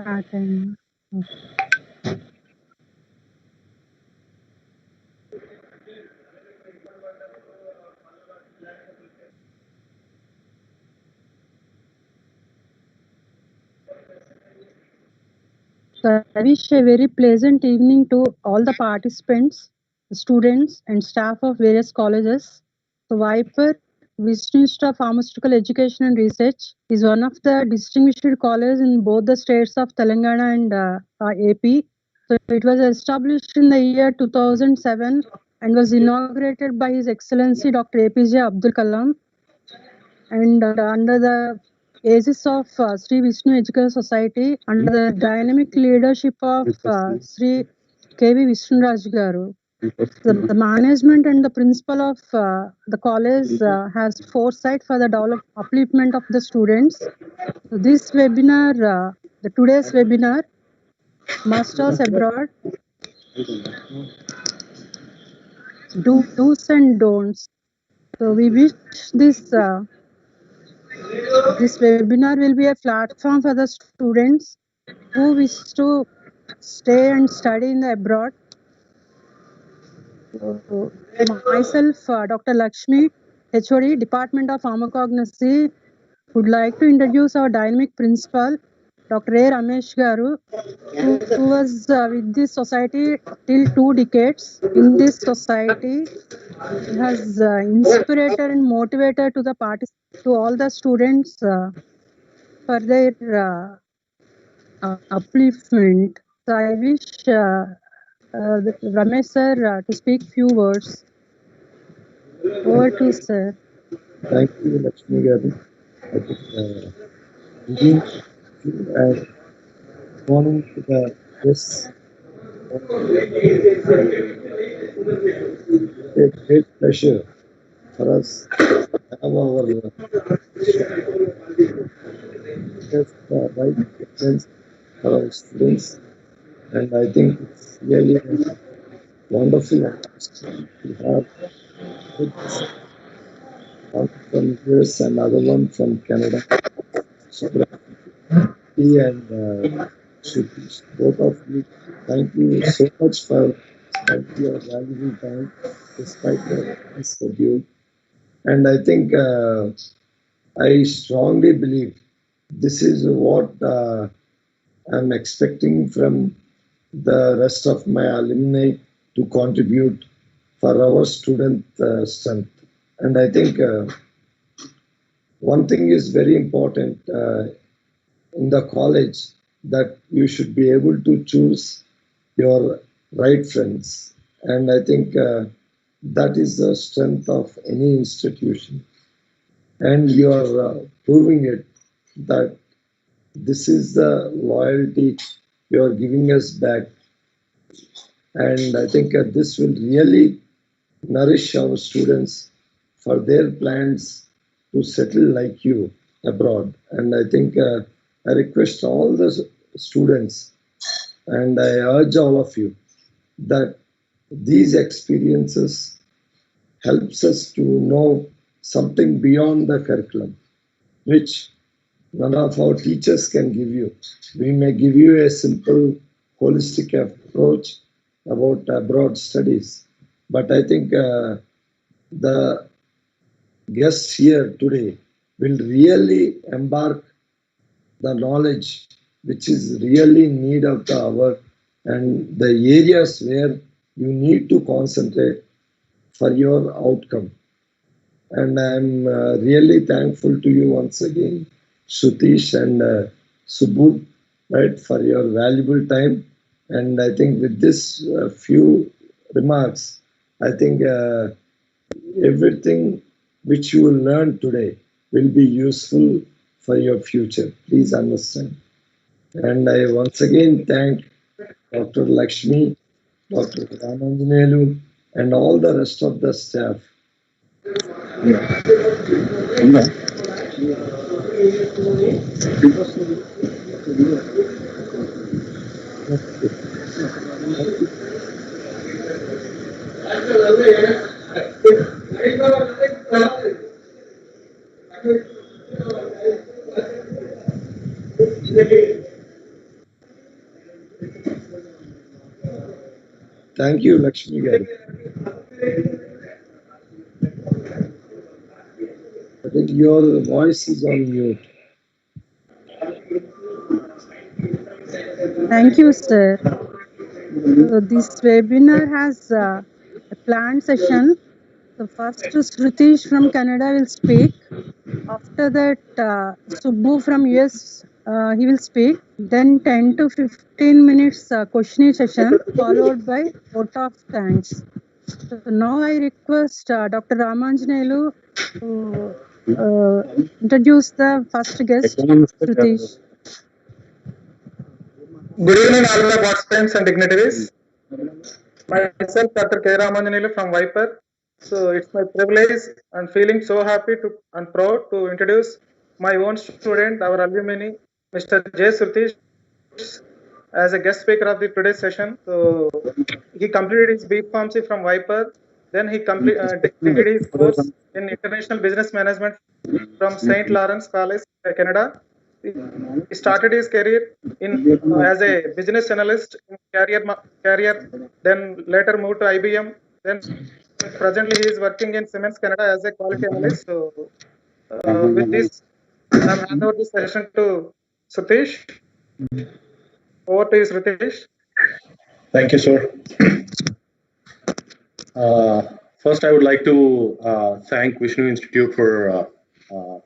Starting. So I wish a very pleasant evening to all the participants, students, and staff of various colleges. So Viper VISHNU Institute of Pharmaceutical Education and Research is one of the distinguished colleges in both the states of Telangana and AP. So it was established in the year 2007 and was inaugurated by His Excellency Dr. APJ Abdul Kalam, and under the aegis of Sri Vishnu Educational Society, under the dynamic leadership of Sri K.V. Vishnu Raj Garu. The management and the principal of the college has foresight for the upliftment of the students. So this webinar, today's webinar, Masters Abroad, do's and don'ts. So we wish this this webinar will be a platform for the students who wish to stay and study in the abroad. So, myself, Dr. Lakshmi, HOD, Department of Pharmacognosy, would like to introduce our dynamic principal, Dr. A. Ramesh Garu, who was with this society till 2 decades. In this society, he has inspired and motivated to all the students for their upliftment. So I wish Ramesh sir to speak few words. Over to you, sir. Thank you, Lakshmi Garu. I think good morning to the guests. It's a great pleasure for us to have our right guidance for our students, and I think it's really wonderful to have one from US and other one from Canada. So, he and Sutish, both of you, thank you so much for spending your valuable time despite your schedule. And I think I strongly believe this is what I'm expecting from the rest of my alumni to contribute for our student strength. And I think one thing is very important in the college, that you should be able to choose your right friends. And I think that is the strength of any institution. And you are proving it, that this is the loyalty you are giving us back. And I think this will really nourish our students for their plans to settle like you abroad. And I think I request all the students, and I urge all of you, that these experiences helps us to know something beyond the curriculum, which none of our teachers can give you. We may give you a simple holistic approach about abroad studies, but I think the guests here today will really embark the knowledge which is really in need of the hour, and the areas where you need to concentrate for your outcome. And I'm really thankful to you once again, Sutish and Subbu, right, for your valuable time. And I think with this few remarks, I think everything which you will learn today will be useful for your future. Please understand. And I once again thank Dr. Lakshmi, Dr. Ramanjanelu, and all the rest of the staff. Thank you, Lakshmi garu. I think your voice is on mute. Thank you, sir. So this webinar has a planned session. So first, Sritish from Canada will speak. After that, Subbu from US, he will speak. Then 10 to 15 minutes questioning session, followed by vote of thanks. So now I request Dr. Ramanjanelu to introduce the first guest, Sritish. Good evening, all the participants and dignitaries. Myself, Dr. K. Ramanjanelu from Viper. So it's my privilege and feeling so happy and proud to introduce my own student, our alumni, Mr. J. Sritish, as a guest speaker of the today's session. So he completed his B Pharmacy from Viper. Then he did his course in International Business Management from St. Lawrence College, Canada. He started his career in as a business analyst in carrier, then later moved to IBM. Then presently he is working in Siemens Canada as a quality analyst. So with this, I'm hand over this session to Satish. Over to you, Satish. Thank you, sir. First, I would like to thank VISHNU Institute for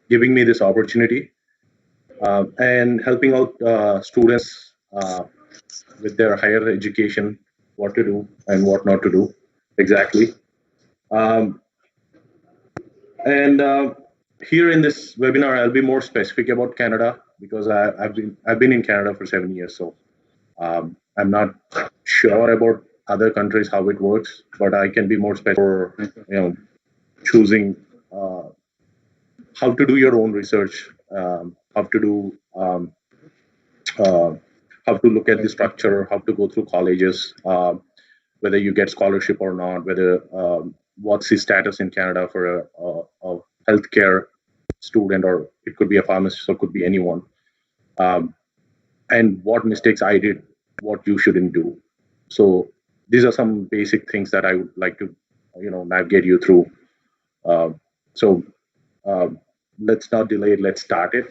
giving me this opportunity and helping out students with their higher education, what to do and what not to do exactly. Um, and here in this webinar, I'll be more specific about Canada because I've been in Canada for 7 years, so I'm not sure about other countries how it works, but I can be more specific for choosing how to do your own research, how to do how to look at the structure, how to go through colleges, whether you get scholarship or not, whether what's the status in Canada for a healthcare student, or it could be a pharmacist, or could be anyone, and what mistakes I did, what you shouldn't do. So these are some basic things that I would like to, navigate you through. So let's not delay it. Let's start it.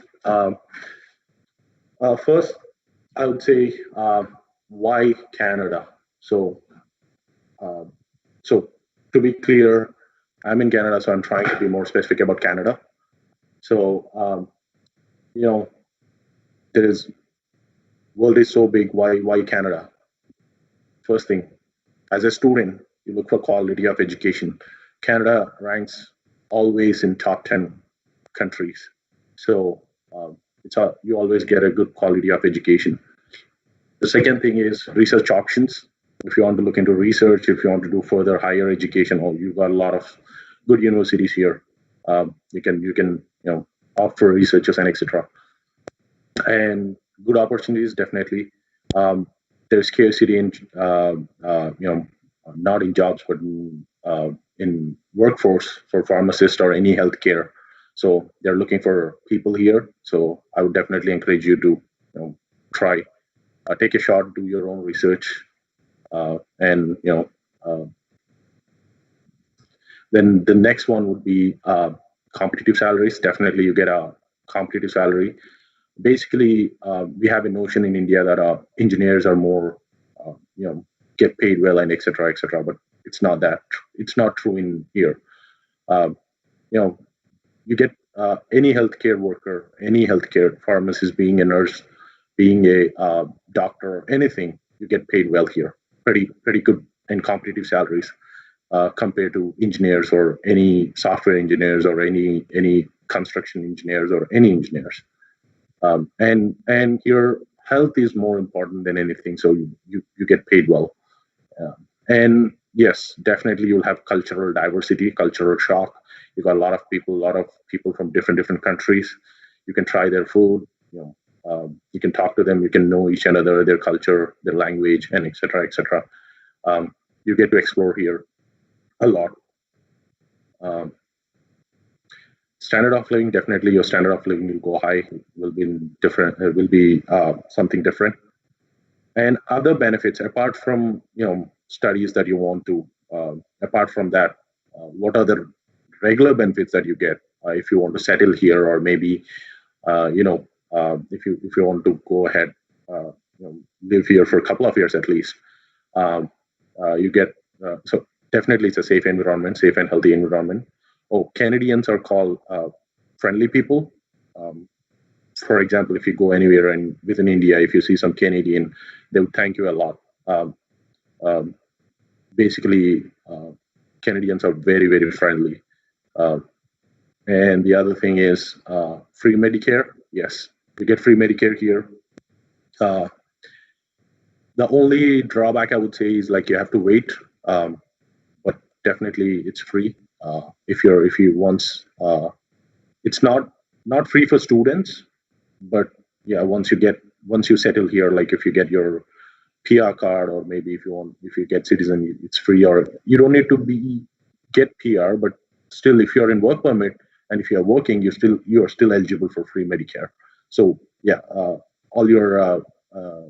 First, I would say why Canada. So, so to be clear, I'm in Canada, so I'm trying to be more specific about Canada. So, there is world is so big. Why Canada? First thing, as a student, you look for quality of education. Canada ranks always in top 10 countries. So you always get a good quality of education. The second thing is research options. If you want to look into research, if you want to do further higher education, or you've got a lot of good universities here, you can opt for researchers and etc. And good opportunities definitely. There's scarcity in not in jobs, but in workforce for pharmacists or any healthcare. So they're looking for people here. So I would definitely encourage you to try, take a shot, do your own research, and then the next one would be competitive salaries. Definitely, you get a competitive salary. Basically, we have a notion in India that engineers are more, get paid well and etc. etc. But it's not that. It's not true in here. Uh, you get any healthcare worker, any healthcare pharmacist, being a nurse, being a doctor, anything, you get paid well here. Pretty good and competitive salaries compared to engineers or any software engineers or any construction engineers or any engineers. And your health is more important than anything, so you get paid well. And yes, definitely you'll have cultural diversity, cultural shock. You got a lot of people from different countries. You can try their food. You can talk to them. You can know each other, their culture, their language, and etc. etc. You get to explore here a lot. Um, Standard of living, definitely your standard of living will go high. Will be different. Will be something different. And other benefits apart from studies that you want to, apart from that, what are the regular benefits that you get if you want to settle here, or maybe if you want to go ahead, live here for a couple of years at least. You get so definitely it's a safe environment, safe and healthy environment. Oh, Canadians are called friendly people. For example, if you go anywhere and within India, if you see some Canadian, they would thank you a lot. Basically, Canadians are very, very friendly. And the other thing is free Medicare. Yes, you get free Medicare here. The only drawback I would say is like you have to wait, but definitely it's free. If you once it's not free for students, but yeah, once you settle here, like if you get your PR card, or maybe if you get citizen, it's free, or you don't need to get PR, but still if you're in work permit and if you're working, you're still eligible for free Medicare. So yeah, all your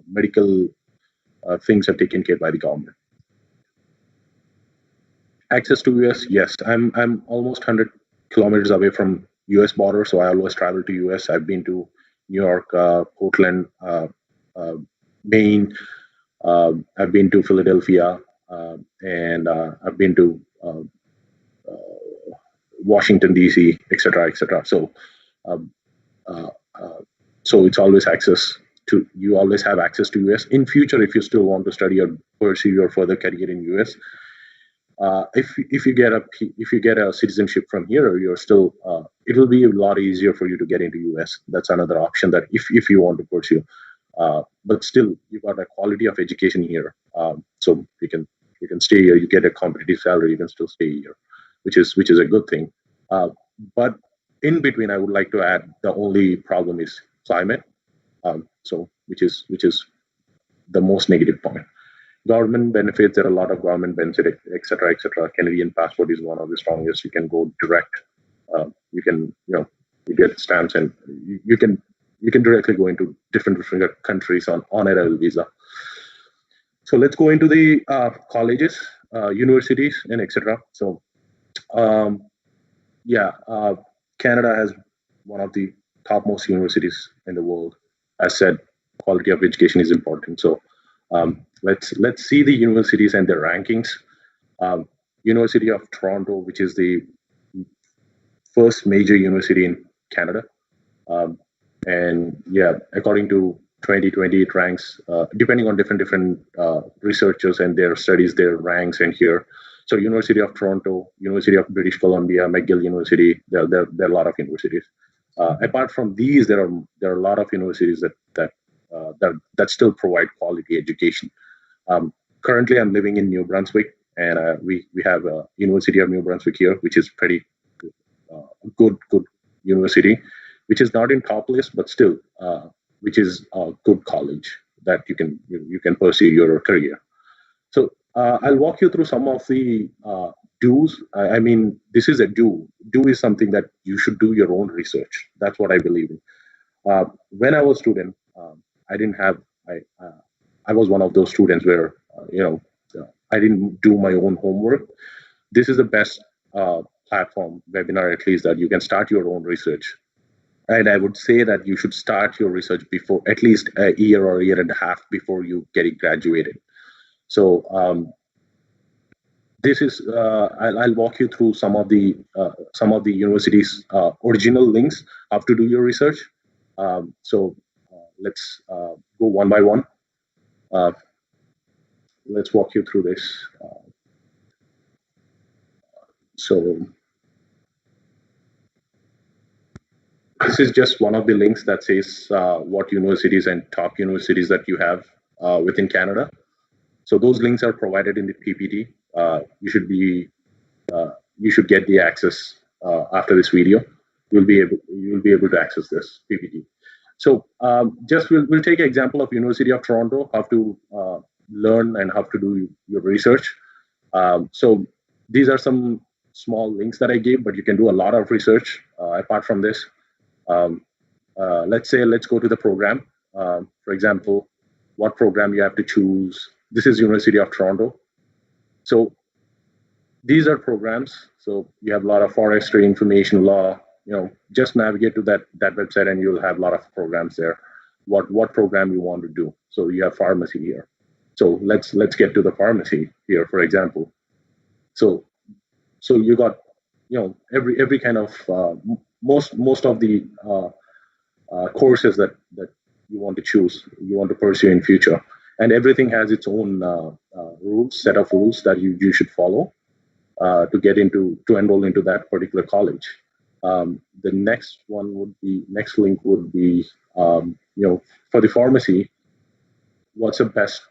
medical things are taken care by the government. Access to US, yes, I'm almost 100 kilometers away from US border, so I always travel to US. I've been to New York, Portland, Maine. I've been to Philadelphia, and I've been to Washington D.C., etc., etc. So, so it's always you always have access to US. In future, if you still want to study or pursue your further career in US, if you get a citizenship from here, you're still it will be a lot easier for you to get into US. That's another option that if you want to pursue. But still, you got a quality of education here, so you can stay here. You get a competitive salary. You can still stay here, which is a good thing. But in between, I would like to add the only problem is climate. So which is the most negative point. Government benefits, there are a lot of government benefits, etc., etc. Canadian passport is one of the strongest. You can go direct. You can you get stamps, and you can directly go into different countries on arrival visa. So let's go into the colleges, universities, and etc. So Canada has one of the topmost universities in the world. As said, quality of education is important. So let's see the universities and their rankings. University of Toronto, which is the first major university in Canada, and yeah, according to 2020, it ranks depending on different researchers and their studies, their ranks and here. So University of Toronto, University of British Columbia, McGill University, there are a lot of universities. Apart from these, there are a lot of universities that still provide quality education. Currently, I'm living in New Brunswick, and we have a University of New Brunswick here, which is pretty good university, which is not in top list, but still, which is a good college that you can pursue your career. So I'll walk you through some of the do's. I mean, this is a do. Do is something that you should do your own research. That's what I believe in. When I was a student, I didn't have. I was one of those students where I didn't do my own homework. This is the best platform, webinar at least, that you can start your own research. And I would say that you should start your research before at least a year or a year and a half before you get graduated. So this is I'll walk you through some of the universities' original links how to do your research. So let's go one by one. Let's walk you through this. So this is just one of the links that says what universities and top universities that you have within Canada. So those links are provided in the PPT. You should get the access after this video. You'll be able to access this PPT. So just we'll take an example of University of Toronto, how to learn and how to do your research. So these are some small links that I gave, but you can do a lot of research apart from this. Let's go to the program. For example, what program you have to choose. This is University of Toronto. So these are programs. So you have a lot of forestry, information law. Just navigate to that website and you'll have a lot of programs there. What program you want to do. So you have pharmacy here. So let's get to the pharmacy here, for example. So you got every kind of most of the courses that you want to choose, you want to pursue in future, and everything has its own set of rules that you should follow to enroll into that particular college. The next link would be for the pharmacy. What's the best?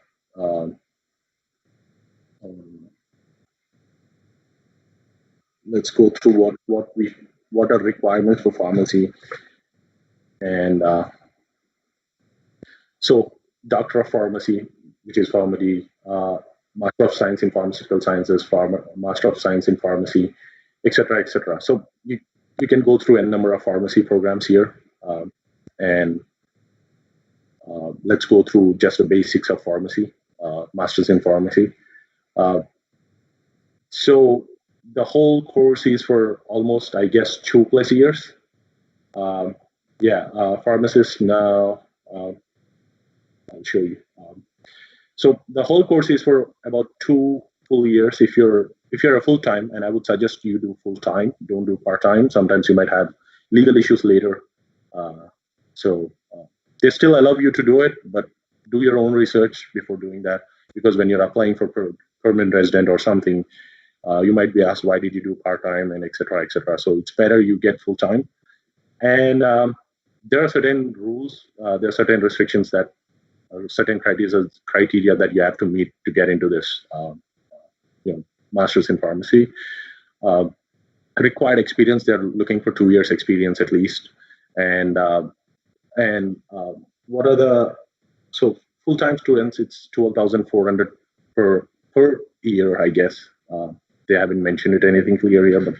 Let's go through what are requirements for pharmacy, and so Doctor of Pharmacy, which is pharmacy, Master of Science in Pharmaceutical Sciences, Master of Science in Pharmacy, etc., etc. So you can go through a number of pharmacy programs here, and let's go through just the basics of pharmacy, Masters in Pharmacy. So the whole course is for almost, I guess, 2+ years. Pharmacists now, I'll show you. So the whole course is for about 2 full years if you're a full-time, and I would suggest you do full-time, don't do part-time. Sometimes you might have legal issues later. So they still allow you to do it, but do your own research before doing that, because when you're applying for permanent resident or something, you might be asked, why did you do part-time, and etc., etc. So it's better you get full-time. And there are certain rules, there are certain restrictions that certain criteria that you have to meet to get into this Masters in Pharmacy. Required experience, they're looking for 2 years experience at least. And what are the, so full-time students, it's 12,400 per year, I guess. They haven't mentioned it anything clear here, but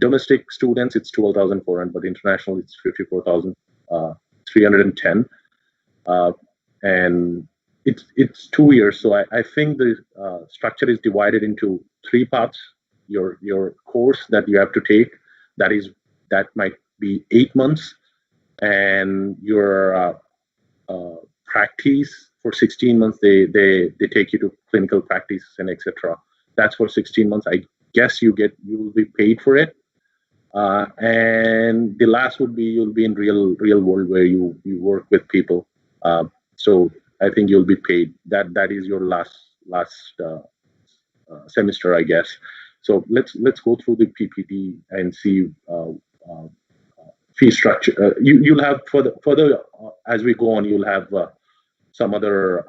domestic students, it's 12,400, but international, it's 54,310. And it's 2 years. So I think the structure is divided into 3 parts. Your course that you have to take, that might be 8 months, and your practice for 16 months. They take you to clinical practice and etc. That's for 16 months. I guess you will be paid for it. And the last would be you'll be in real world where you work with people. So I think you'll be paid. That is your last semester, I guess. So let's go through the PPT and see fee structure. You'll have further as we go on. You'll have some other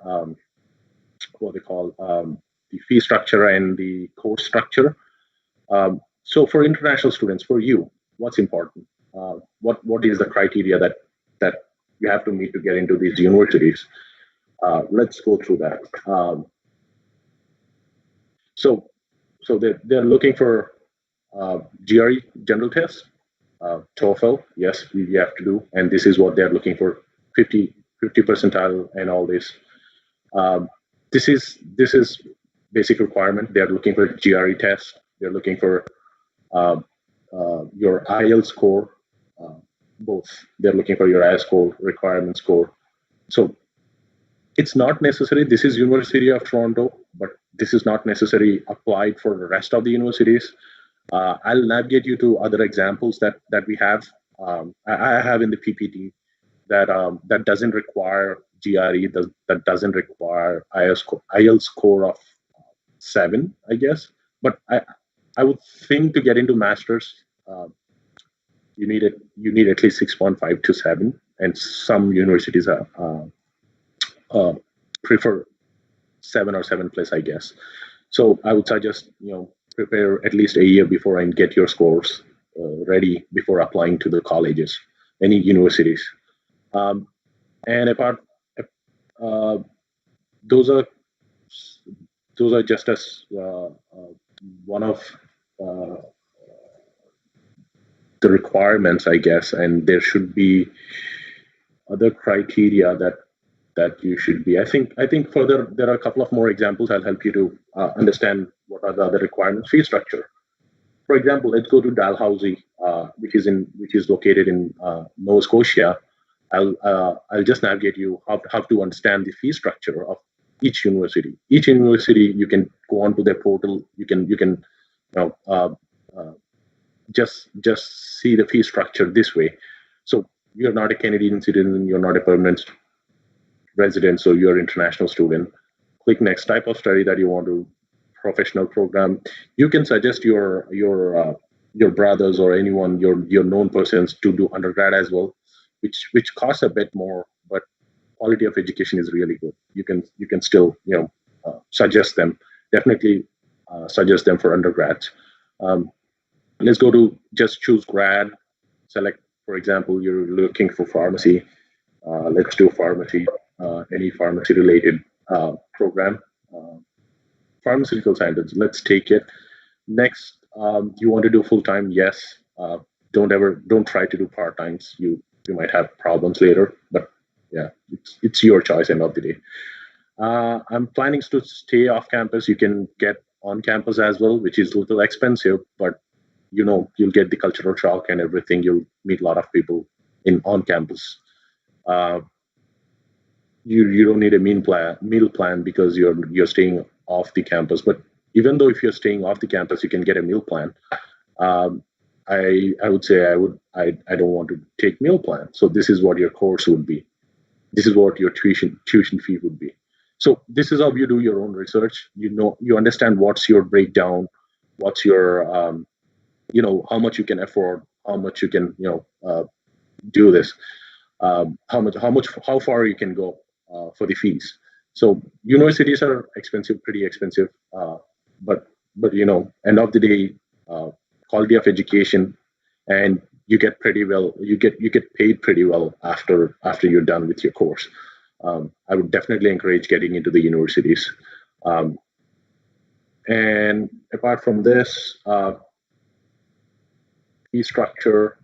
what they call the fee structure and the course structure. So for international students, for you, what's important? What is the criteria that you have to meet to get into these universities? Let's go through that. So they're looking for GRE, general test, TOEFL, yes, you have to do, and this is what they're looking for, 50 percentile and all this. This is basic requirement. They're looking for GRE test. They're looking for your IELTS score, both. They're looking for your IELTS score, requirement score. So it's not necessary. This is University of Toronto, but this is not necessarily applied for the rest of the universities. I'll navigate you to other examples that we have. I have in the PPT that doesn't require GRE, that doesn't require IELTS score of 7, I guess. But I would think to get into masters, you need at least 6.5 to 7, and some universities prefer 7 or 7+, I guess. So I would suggest prepare at least a year before and get your scores ready before applying to the colleges, any universities. And apart, those are just as one of the requirements, I guess, and there should be other criteria that you should be. I think further there are a couple of more examples. I'll help you to understand what are the other requirements? Fee structure. For example, let's go to Dalhousie, which is located in Nova Scotia. I'll just navigate you how to understand the fee structure of each university. Each university, you can go onto their portal. You can just see the fee structure this way. So you're not a Canadian citizen. You're not a permanent resident. So you're an international student. Click next type of study that you want to. Professional program. You can suggest your brothers or anyone your known persons to do undergrad as well, which costs a bit more, but quality of education is really good. You can still suggest them. Definitely suggest them for undergrads. Let's go to just choose grad. Select, for example, you're looking for pharmacy. Let's do pharmacy. Any pharmacy related program. Pharmaceutical sciences. Let's take it. Next, you want to do full time? Yes. Don't try to do part times. You might have problems later. But yeah, it's your choice end of the day. I'm planning to stay off campus. You can get on campus as well, which is a little expensive, but you'll get the cultural shock and everything. You'll meet a lot of people on campus. You don't need a meal plan because you're staying off the campus. But even though if you're staying off the campus, you can get a meal plan. I would say I don't want to take meal plan. So this is what your course would be. This is what your tuition fee would be. So this is how you do your own research. You understand what's your breakdown, what's your how much you can afford, how much you can do this, how far you can go for the fees. So universities are expensive, pretty expensive, but end of the day, quality of education, and you get pretty well. You get paid pretty well after you're done with your course. I would definitely encourage getting into the universities. And apart from this, fee structure.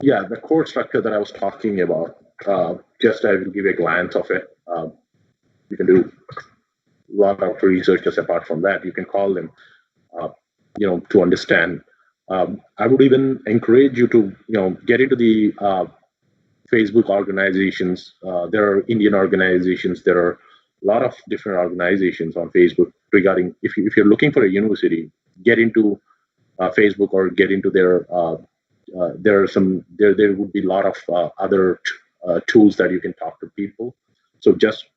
Yeah, the core structure that I was talking about. Just I will give a glance of it. You can do a lot of research just apart from that. You can call them, to understand. I would even encourage you to, get into the Facebook organizations. There are Indian organizations. There are a lot of different organizations on Facebook regarding if you're looking for a university, get into Facebook or get into their. There would be a lot of other tools that you can talk to people. So just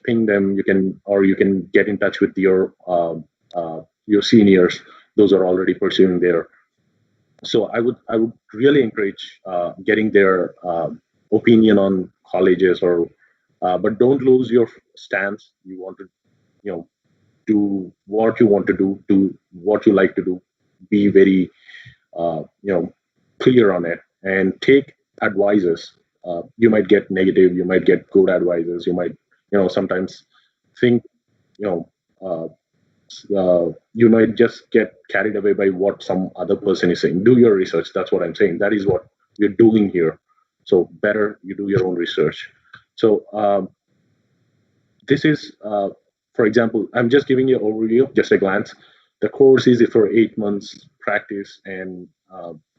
ping them. You can get in touch with your seniors. Those are already pursuing their. So I would really encourage getting their opinion on colleges but don't lose your stance. You want to do what you want to do what you like to do. Be very clear on it and take advices. You might get negative, you might get good advices, you might sometimes think you might just get carried away by what some other person is saying. Do your research. That's what I'm saying. That is what we're doing here. So better you do your own research. So this is for example, I'm just giving you an overview, just a glance. The course is for 8 months practice and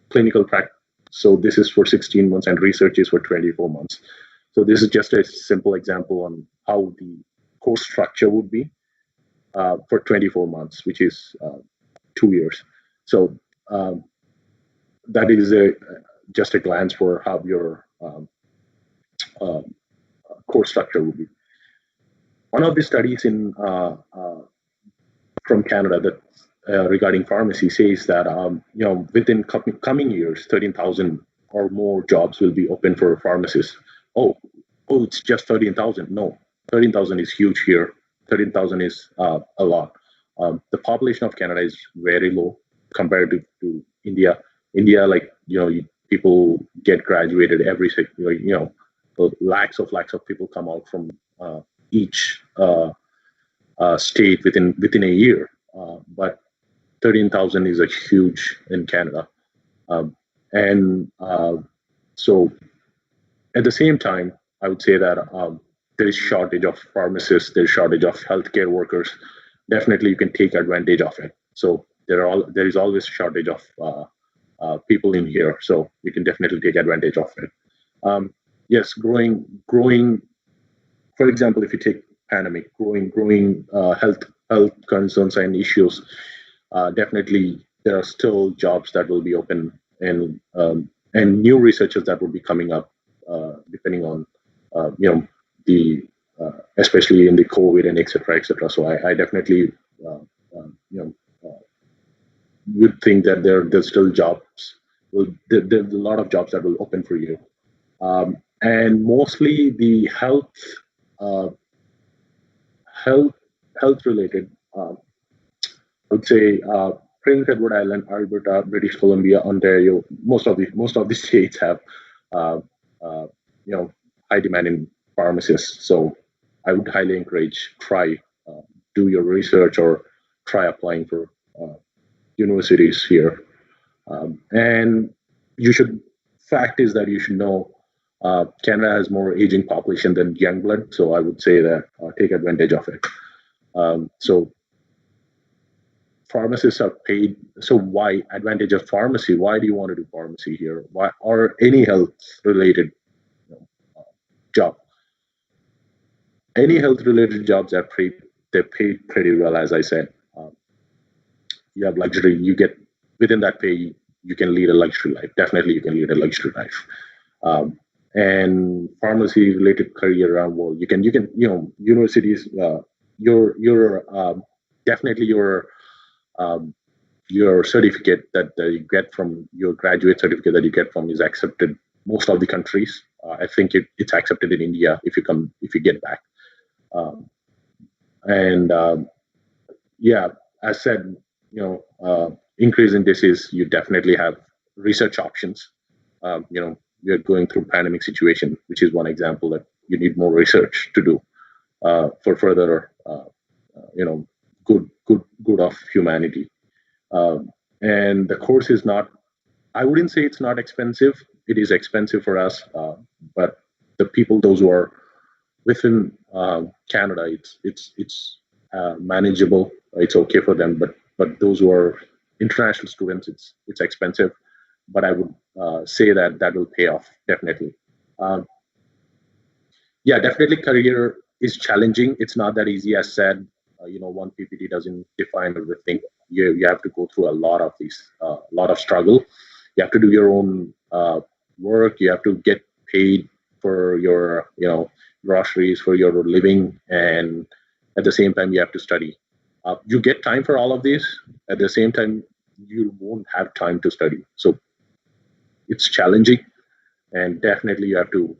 clinical practice. So this is for 16 months and research is for 24 months. So this is just a simple example on how the course structure would be for 24 months, which is 2 years. So that is just a glance for how your course structure would be. One of the studies from Canada that regarding pharmacy says that within coming years, 13,000 or more jobs will be open for pharmacists. Oh, it's just 13,000. No, 13,000 is huge here. 13,000 is a lot. The population of Canada is very low compared to India. India, people get graduated every lakhs of people come out from each state within a year. But 13,000 is a huge in Canada. So at the same time, I would say that there is shortage of pharmacists, there's shortage of healthcare workers. definitely you can take advantage of it. So there is always a shortage of people in here, so you can definitely take advantage of it. Yes, growing. For example, if you take pandemic, growing health concerns and issues, definitely there are still jobs that will be open, and new researchers that will be coming up, depending on the especially in the COVID and etc. etc. So I definitely uh, you know would think that there's still jobs. There's a lot of jobs that will open for you, and mostly the uh, health health related. I would say Prince Edward Island, Alberta, British Columbia, Ontario. Most of the states have uh, uh, you know high demand in pharmacists. So I would highly encourage try do your research or try applying for uh, universities here. And you should fact is that you should know Canada has more aging population than young blood. So I would say that take advantage of it. So pharmacists are paid. So why advantage of pharmacy? Why do you want to do pharmacy here? Why or any health related you know, job? Any health related jobs are paid. They're paid pretty well, as I said. You have luxury. You get within that pay, you can lead a luxury life. Definitely, you can lead a luxury life. Um, and pharmacy related career around world. You can universities. Your definitely um, your certificate that you get from your graduate certificate that you get from is accepted most of the countries. I think it's accepted in India if you get back. Um, and Yeah, as said, increase in disease, you definitely have research options. We are going through pandemic situation, which is one example that you need more research to do for further, good of humanity. And the course is not. I wouldn't say it's not expensive. It is expensive for us, but the people, those who are within Canada, it's manageable. It's okay for them, but those who are international students, it's expensive. But I would say that will pay off definitely. Um, yeah, definitely career is challenging. It's not that easy as said. One PPT doesn't define everything. You have to go through a lot of lot of struggle. You have to do your own work. You have to get paid for your groceries, for your living, and at the same time you have to study. You get time for all of these. At the same time, you won't have time to study. So it's challenging, and definitely you have to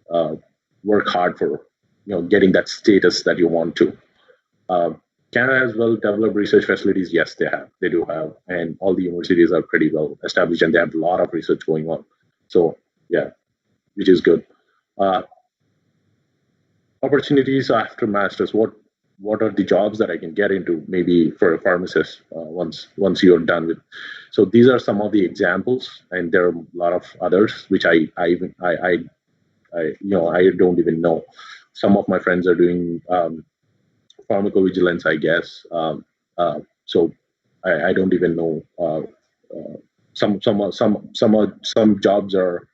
uh, work hard for getting that status that you want to. Uh, Canada has well developed research facilities. Yes, they do have, and all the universities are pretty well established, and they have a lot of research going on. So yeah, which is good. Uh, Opportunities after masters. What are the jobs that I can get into? Maybe for a pharmacist once you're done with. So these are some of the examples, and there are a lot of others which I don't even know. Some of my friends are doing pharmacovigilance, I guess. So I don't even know. Some jobs are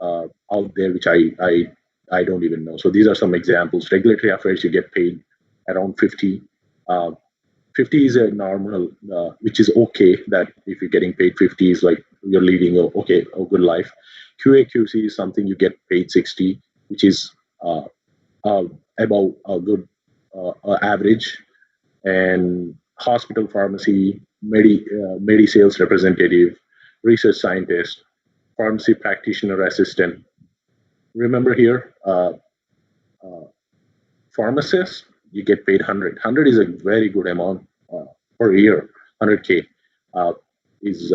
out there which I don't even know. So these are some examples. Regulatory affairs, you get paid around 50. Uh, 50 is a normal, which is okay. That if you're getting paid 50 is like you're leading a good life. QA/QC is something you get paid 60, which is uh, uh, about a good average. And hospital pharmacy, sales representative, research scientist, pharmacy practitioner assistant. Remember here, uh, pharmacist, you get paid 100. 100 is a very good amount per year. 100K is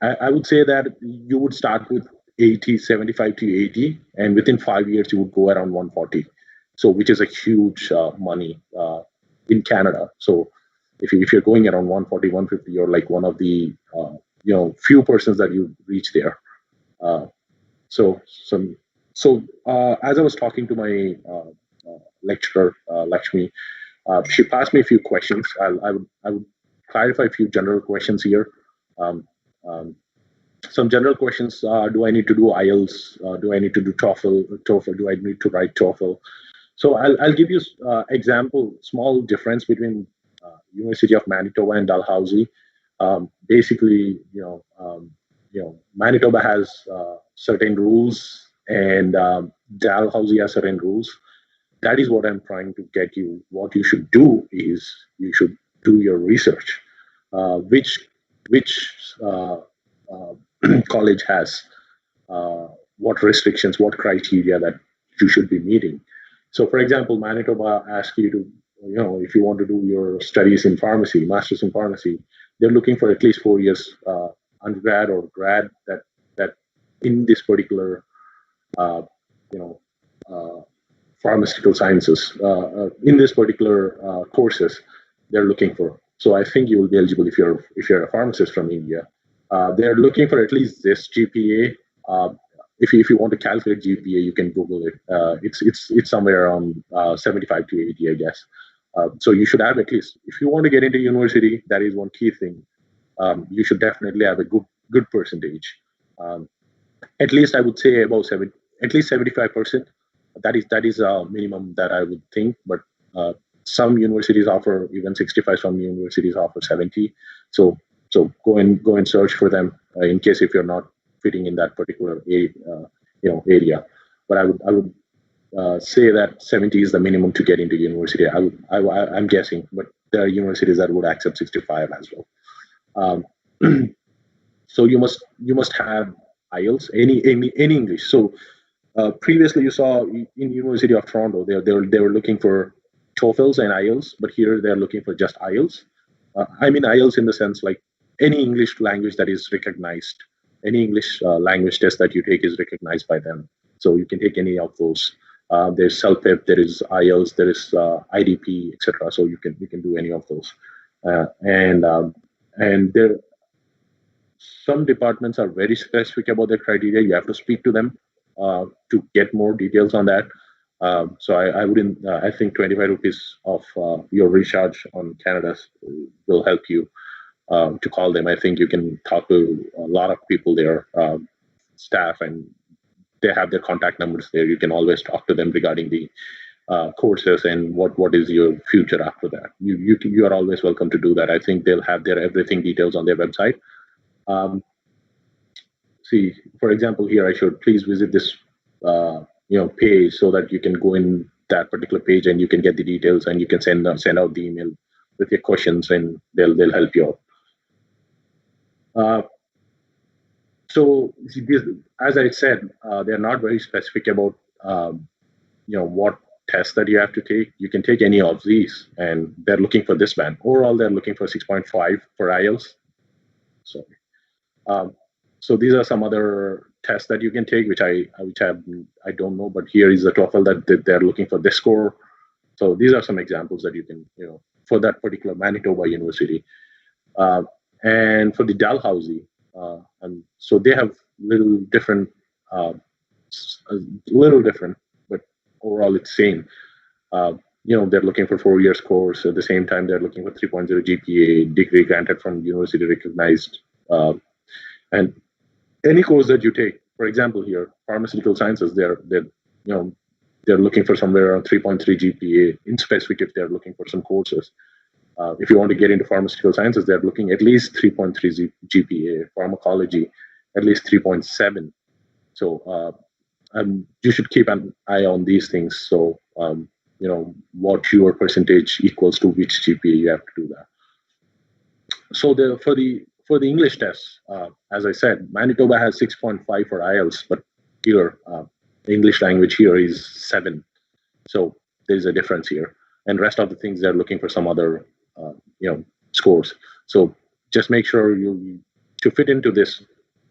I would say that you would start with 80, 75 to 80, and within 5 years you would go around 140. So which is a huge money in Canada. So if you're going around 140, 150, you're like one of the few persons that you reach there. Uh, so some as I was talking to my lecturer, Lakshmi, She passed me a few questions. I would clarify a few general questions here. Um, um, some general questions: do I need to do IELTS? Do I need to do TOEFL? TOEFL? Do I need to write TOEFL? So I'll give you example, small difference between University of Manitoba and Dalhousie. Basically, Manitoba has certain rules, and Dalhousie has certain rules. That is what I'm trying to get you. What you should do is you should do your research. Which college has what restrictions, what criteria that you should be meeting. So, for example, Manitoba asks you to, if you want to do your studies in pharmacy, masters in pharmacy, they're looking for at least 4 years undergrad or grad that in this particular, uh, you know, uh, pharmaceutical sciences in this particular courses they're looking for. So I think you will be eligible if you're a pharmacist from India. They're looking for at least this GPA. If you want to calculate GPA, you can Google it. It's somewhere around 75 to 80, I guess. So you should have at least, if you want to get into university, that is one key thing. You should definitely have a good percentage. Um, at least I would say about at least 75%. That is a minimum that I would think. But uh, some universities offer even 65. Some universities offer 70. So go and search for them in case if you're not fitting in that particular area. But I would say that 70 is the minimum to get into university. I'm guessing, but there are universities that would accept 65 as well. Um, so you must have IELTS, any English. So previously you saw in University of Toronto they were looking for TOEFLs and IELTS, but here they're looking for just IELTS. I mean IELTS in the sense like any English language that is recognized, any English language test that you take is recognized by them. So you can take any of those. There's CELPIP, there is IELTS, there is IDP, etc. So you can do any of those. And there some departments are very specific about their criteria. You have to speak to them to get more details on that. So I wouldn't. I think 25 rupees of your recharge on Canada will help you to call them. I think you can talk to a lot of people there, staff, and they have their contact numbers there. You can always talk to them regarding the courses and what is your future after that. You are always welcome to do that. I think they'll have their everything details on their website. Um, See, for example, here I should please visit this page so that you can go in that particular page and you can get the details and you can send out the email with your questions and they'll help you out. So as I said, they're not very specific about what test that you have to take. You can take any of these, and they're looking for this band. Overall, they're looking for 6.5 for IELTS. So. So these are some other tests that you can take, which I don't know, but here is the TOEFL that they're looking for this score. So these are some examples that you can, for that particular Manitoba University. And for the Dalhousie, and so they have little different, but overall it's same. They're looking for 4 years course. At the same time, they're looking for 3.0 GPA, degree granted from university recognized. And any course that you take, for example, here, pharmaceutical sciences, they're looking for somewhere around 3.3 GPA in specific if they're looking for some courses. If you want to get into pharmaceutical sciences, they're looking at least 3.3 GPA. Pharmacology, at least 3.7. So you should keep an eye on these things. So what your percentage equals to which GPA, you have to do that. So for the English test, as I said, Manitoba has 6.5 for IELTS, but here the English language here is 7. So there is a difference here, and rest of the things they're looking for some other scores. So just make sure you to fit into this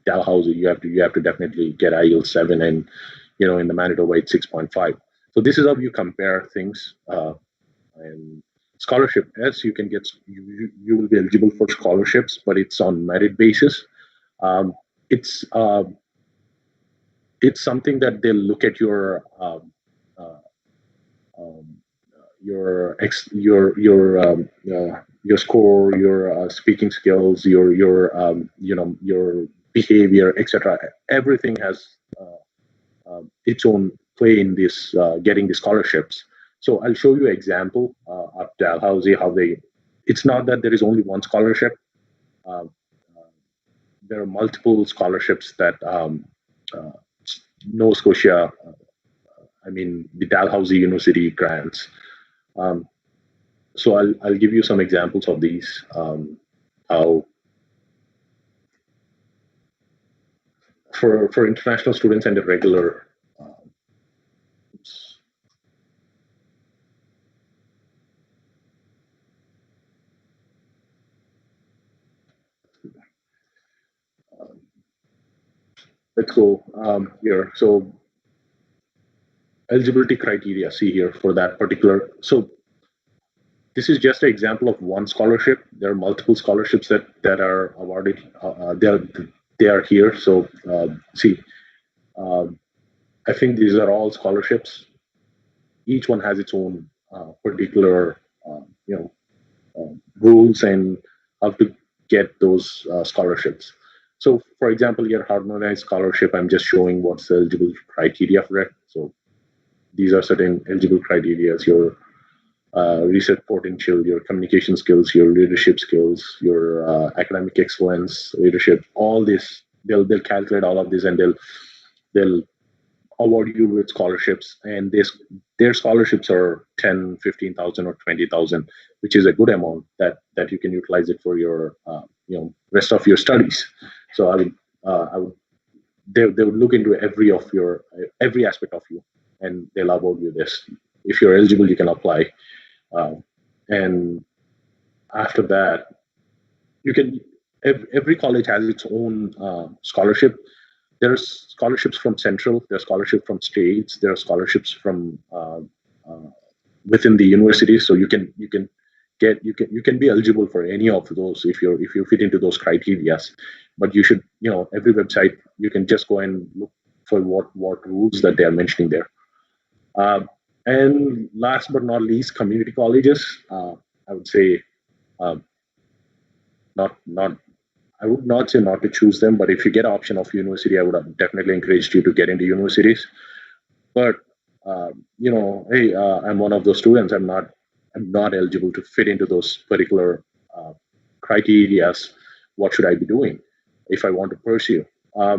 Dalhousie, you have to definitely get IELTS 7, and in the Manitoba it's 6.5. So this is how you compare things. And scholarship, yes, you can get, you will be eligible for scholarships, but it's on merit basis. It's something that they'll look at your your score, your speaking skills, your behavior, etc. Everything has its own play in this getting the scholarships. So I'll show you an example of Dalhousie, how they. It's not that there is only one scholarship. Uh, there are multiple scholarships that uh, Nova Scotia, the Dalhousie University grants. So I'll give you some examples of these. How for international students and the regular. Oops. Let's go here. So eligibility criteria, see here for that particular. So this is just an example of one scholarship. There are multiple scholarships that are awarded. They are here. So see, I think these are all scholarships. Each one has its own particular, rules and how to get those scholarships. So, for example, your harmonized scholarship, I'm just showing what's the eligible criteria for it. So, these are certain eligible criteria: your research potential, your communication skills, your leadership skills, your academic excellence, leadership. All this, they'll calculate all of this, and they'll award you with scholarships. And their scholarships are 10, 15,000, or 20,000, which is a good amount that you can utilize it for your rest of your studies. So I would they would look into every aspect of you, and they'll award you this. If you're eligible, you can apply. And after that, you can. Every college has its own scholarship. There's scholarships from central. There's scholarships from states. There are scholarships from within the university. So you can be eligible for any of those if you fit into those criteria. But you should, every website, you can just go and look for what rules that they are mentioning there. And last but not least, community colleges. I would say not I would not say not to choose them, but if you get option of university, I would have definitely encouraged you to get into universities. But hey, I'm one of those students. I'm not eligible to fit into those particular criterias. What should I be doing if I want to pursue? I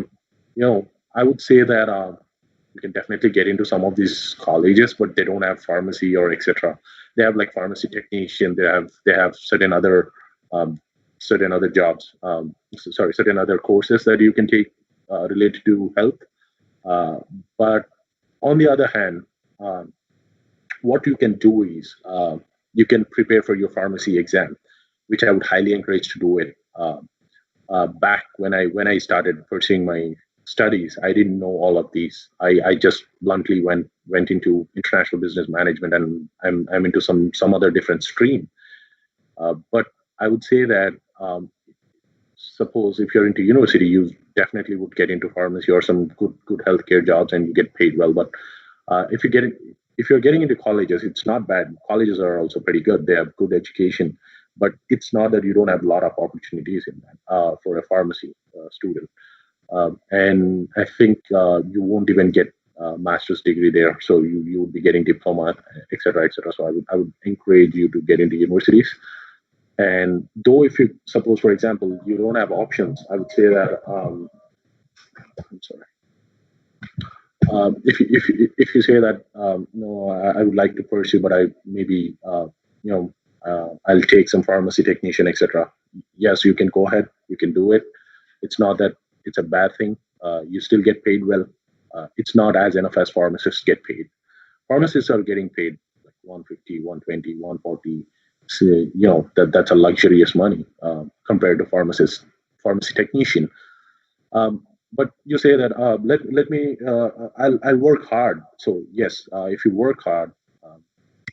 would say that you can definitely get into some of these colleges, but they don't have pharmacy or etc. They have like pharmacy technician. They have certain other jobs. Certain other courses that you can take related to health. But on the other hand, what you can do is you can prepare for your pharmacy exam, which I would highly encourage to do it. Back when I started pursuing my studies, I didn't know all of these. I just bluntly went into international business management, and I'm into some other different stream. But I would say that suppose if you're into university, you definitely would get into pharmacy or some good healthcare jobs, and you get paid well. But if you're getting into colleges, it's not bad. Colleges are also pretty good. They have good education, but it's not that you don't have a lot of opportunities in that for a pharmacy student. And I think you won't even get a master's degree there, so you would be getting diploma, etc., etc. So I would encourage you to get into universities. And though if you suppose, for example, you don't have options, I would say that I'm sorry. If you say that no, I would like to pursue, but I maybe I'll take some pharmacy technician, etc. Yes, you can go ahead. You can do it. It's not that it's a bad thing. You still get paid well. It's not as enough as pharmacists get paid. Pharmacists are getting paid like 150, 120, 140. So, that's a luxurious money compared to pharmacy technician. But you say that let me I'll work hard. So yes, if you work hard,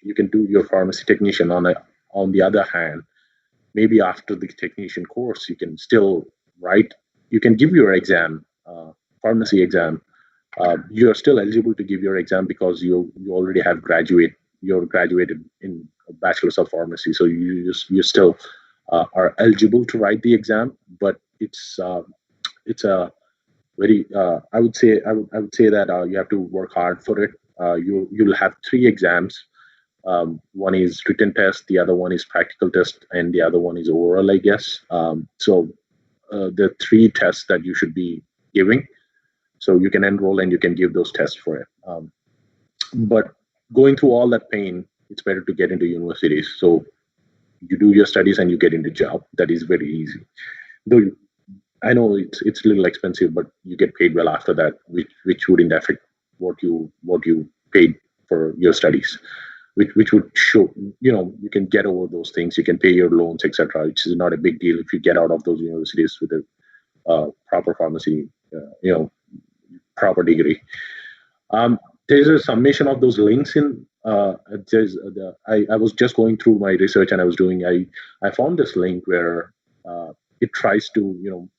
you can do your pharmacy technician. On the other hand, maybe after the technician course, you can still write. You can give your exam, pharmacy exam. You are still eligible to give your exam because you already have graduate you're graduated in a bachelor's of pharmacy, so you still are eligible to write the exam, but it's a very I would say that you have to work hard for it. You'll have three exams. One is written test, the other one is practical test, and the other one is oral, I guess. So the three tests that you should be giving. So you can enroll and you can give those tests for it. But going through all that pain, it's better to get into universities. So you do your studies and you get into job. That is very easy. Though I know it's a little expensive, but you get paid well after that, which wouldn't affect what you paid for your studies, which would show, you can get over those things. You can pay your loans, etc. Which is not a big deal if you get out of those universities with a proper pharmacy, proper degree. There's a summation of those links in. I was just going through my research and I found this link where it tries to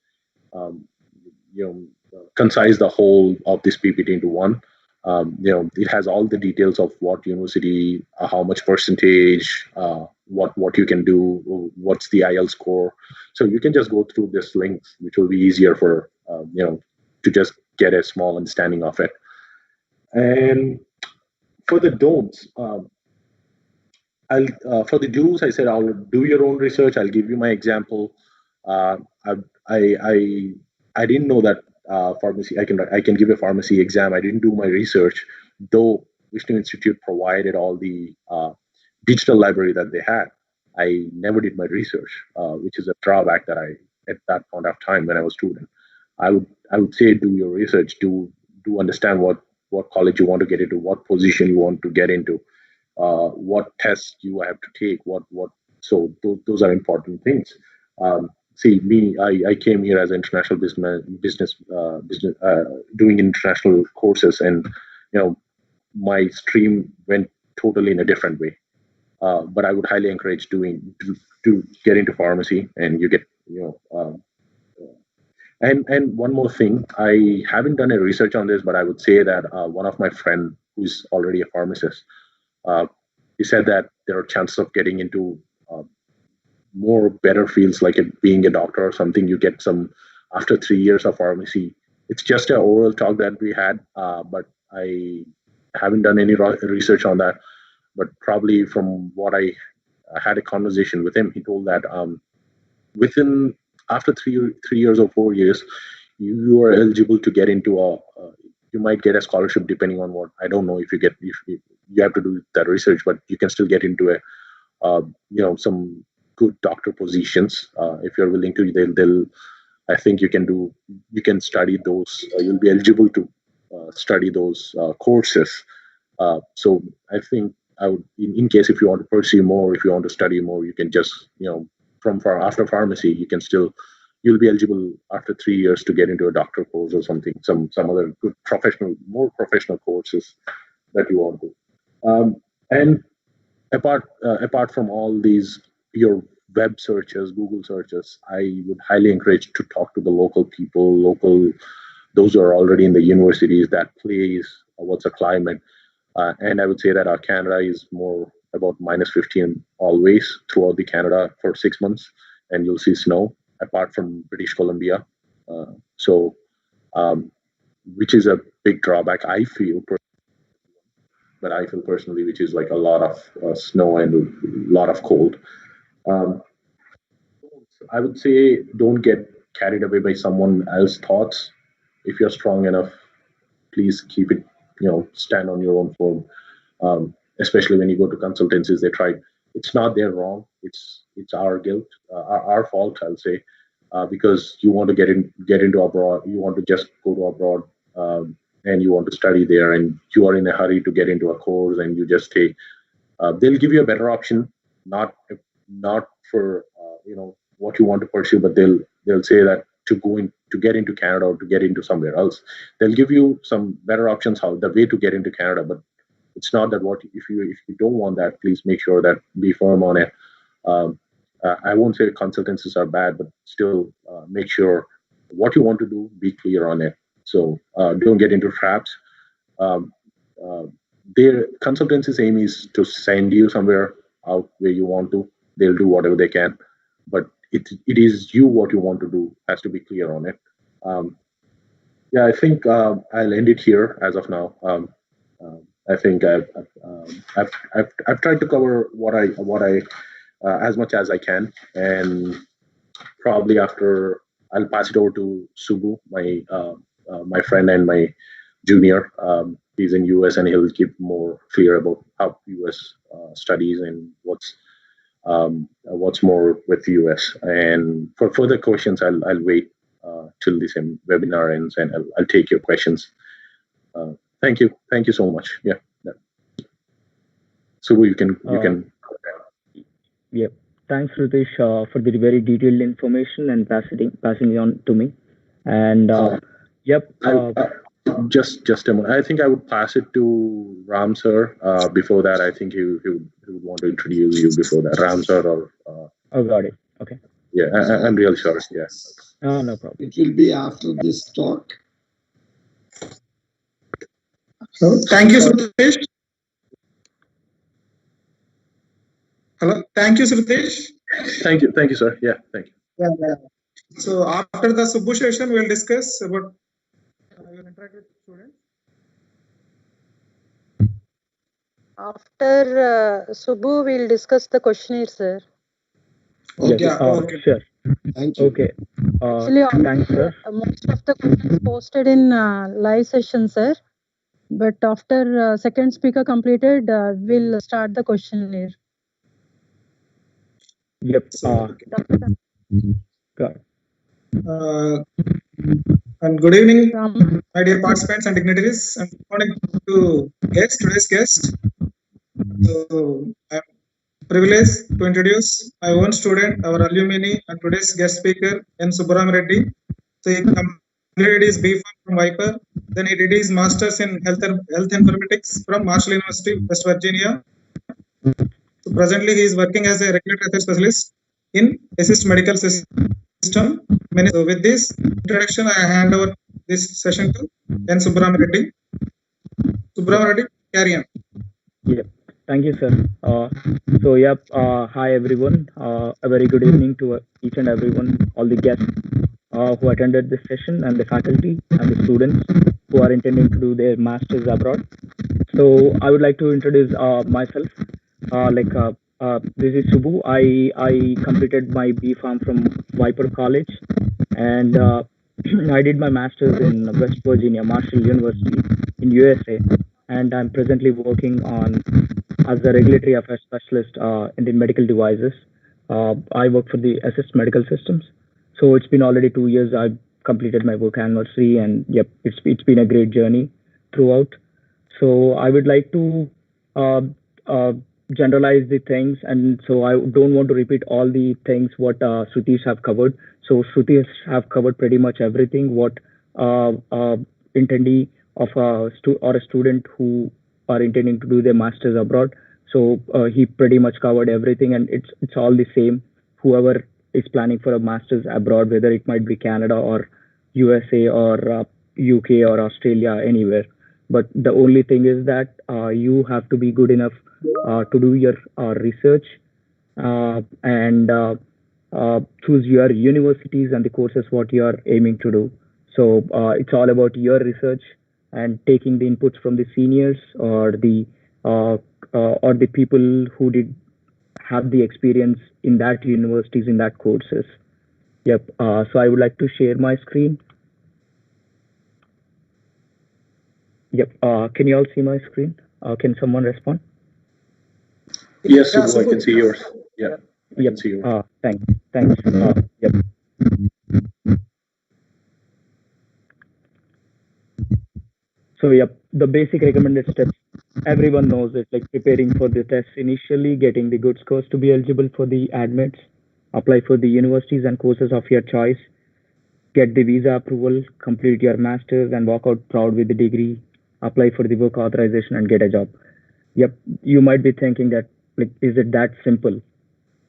concise the whole of this PPT into one. It has all the details of what university, how much percentage, what you can do, what's the IELTS score. So you can just go through this link, which will be easier for to just get a small understanding of it. And for the don'ts, for the do's, I said I'll do your own research. I'll give you my example. Uh, I, I didn't know that pharmacy. I can give a pharmacy exam. I didn't do my research, though Vishnu Institute provided all the digital library that they had. I never did my research, which is a drawback that I at that point of time when I was a student. I would say do your research. Do understand what college you want to get into, what position you want to get into, what tests you have to take, what. So those are important things. See me, I came here as an international business doing international courses, and my stream went totally in a different way. But I would highly encourage to get into pharmacy, and you get and one more thing, I haven't done a research on this, but I would say that one of my friend who's already a pharmacist, uh, he said that there are chances of getting into uh, more better fields like it being a doctor or something. You get some after 3 years of pharmacy. It's just an oral talk that we had, but I haven't done any research on that. But probably from what I had a conversation with him, he told that within after 3 years or 4 years, you are eligible to get into you might get a scholarship depending on what, I don't know if you get if you have to do that research, but you can still get into a some good doctor positions if you're willing to. They'll I think you can study those. You'll be eligible to study those courses. So I think I would, in case if you want to pursue more, if you want to study more, you can just from far after pharmacy, you can still you'll be eligible after 3 years to get into a doctor course or something, some other good more professional courses that you want to. And apart from all these your web searches, Google searches, I would highly encourage to talk to the local people, those who are already in the universities, that place, what's the climate. And I would say that our Canada is more about -15 always throughout the Canada for 6 months, and you'll see snow apart from British Columbia. So, which is a big drawback, I feel, but I feel personally, which is like a lot of snow and a lot of cold. Um, I would say don't get carried away by someone else's thoughts. If you're strong enough, please keep it, stand on your own form. Especially when you go to consultancies, they try. It's not their wrong. It's our guilt, our fault, I'll say, because you want to get into abroad. You want to just go to abroad, and you want to study there, and you are in a hurry to get into a course, and you just take. They'll give you a better option, not for what you want to pursue, but they'll say that to go in to get into Canada or to get into somewhere else, they'll give you some better options how the way to get into Canada. But it's not that what if you don't want that, please make sure that be firm on it. Um, I won't say consultancies are bad, but still make sure what you want to do, be clear on it. So don't get into traps. Um, uh, their consultancy's aim is to send you somewhere out where you want to. They'll do whatever they can, but it is you what you want to do has to be clear on it. Yeah, I think I'll end it here as of now. I think I've tried to cover what I as much as I can, and probably after I'll pass it over to Subbu, my friend and my junior. He's in US and he'll give more clear about how US studies and what's more with US. And for further questions, I'll wait till this webinar ends, and I'll take your questions. Thank you so much. Yeah. Subbu, you can. Yep. Thanks, Ritesh, for the very detailed information and passing it on to me. And yep. Just a moment. I think I would pass it to Ram sir. Before that, I think he would want to introduce you before that. Ram sir or. Oh, got it. Okay. Yeah, I'm really sorry. Yeah. Oh, no problem. It will be after this talk. So, thank you, Ritesh. Hello. Thank you, Ritesh. Thank you, sir. Yeah, thank you. Yeah. So after the Subbu session, we'll discuss about your interact with students. After Subbu, we'll discuss the questionnaire, sir. Okay. Yeah, okay. Sure. Thank you. Okay. Actually, thanks, sir. Most of the questions posted in live session, sir. But after second speaker completed, we'll start the questionnaire. Yep. Got it. And good evening, my dear participants and dignitaries, and good morning to today's guest. So I'm privileged to introduce my own student, our alumni, and today's guest speaker, N. Subbaram Reddy. So he completed his B.Pharm from Viper. Then he did his master's in health informatics from Marshall University, West Virginia. So presently he is working as a regulatory affairs specialist in Assist Medical System. So with this introduction, I hand over this session to N. Subbaram Reddy. Subbaram Reddy, carry on. Yeah. Thank you, sir. So, yep. Hi, everyone. A very good evening to each and everyone, all the guests who attended this session, and the faculty and the students who are intending to do their masters abroad. So, I would like to introduce myself. This is Subbu. I completed my B.Pharm from Viper College, and I did my master's in West Virginia, Marshall University in USA, and I'm presently working on as a regulatory affairs specialist in the medical devices. I work for the Assist Medical Systems. So it's been already 2 years. I've completed my work anniversary, and yep, it's been a great journey throughout. So I would like to generalize the things, and so I don't want to repeat all the things what Srutish have covered. So Srutish have covered pretty much everything what intendee of a student who are intending to do their masters abroad. So he pretty much covered everything, and it's all the same. Whoever is planning for a masters abroad, whether it might be Canada or USA or UK or Australia, anywhere. But the only thing is that you have to be good enough to do your research and choose your universities and the courses what you are aiming to do. So it's all about your research and taking the inputs from the seniors or the people who did have the experience in that universities, in that courses. Yep. So I would like to share my screen. Yep. Can you all see my screen? Can someone respond? Yes, Subbu, I can see yours. Yeah. Yep. Can see yours. Thanks. Yep. So, yep, the basic recommended steps, everyone knows it, like preparing for the test initially, getting the good scores to be eligible for the admits, apply for the universities and courses of your choice, get the visa approval, complete your master's and walk out proud with the degree, apply for the work authorization and get a job. Yep, you might be thinking that, like, is it that simple?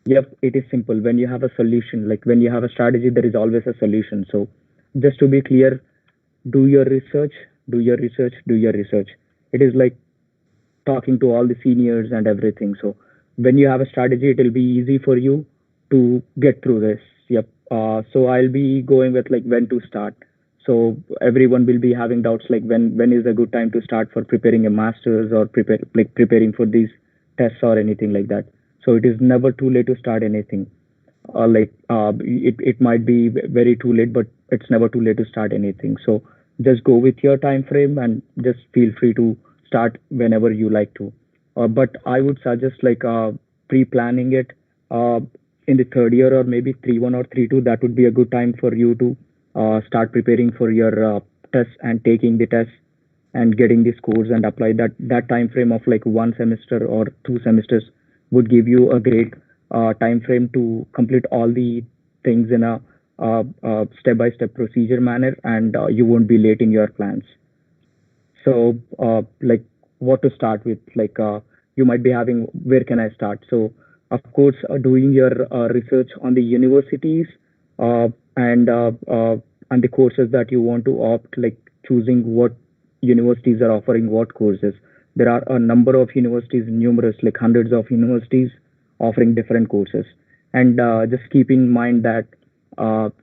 Yep, it is simple. When you have a solution, like when you have a strategy, there is always a solution. So just to be clear, do your research. It is like talking to all the seniors and everything. So when you have a strategy, it will be easy for you to get through this. Yep. So I'll be going with like when to start. So everyone will be having doubts like when is a good time to start for preparing a master's or preparing for these tests or anything like that. So it is never too late to start anything. It might be very too late, but it's never too late to start anything. So just go with your time frame and just feel free to start whenever you like to. But I would suggest like pre-planning it uh, in the third year or maybe 3-1 or 3-2. That would be a good time for you to start preparing for your tests and taking the tests and getting the scores and apply that time frame of like 1 semester or 2 semesters would give you a great time frame to complete all the things in a step-by-step procedure manner, and you won't be late in your plans. So like what to start with, like you might be having, where can I start? So of course doing your research on the universities uh, and uh, uh, and the courses that you want to opt, like choosing what universities are offering what courses. There are a number of universities, numerous, like hundreds of universities offering different courses. And just keep in mind that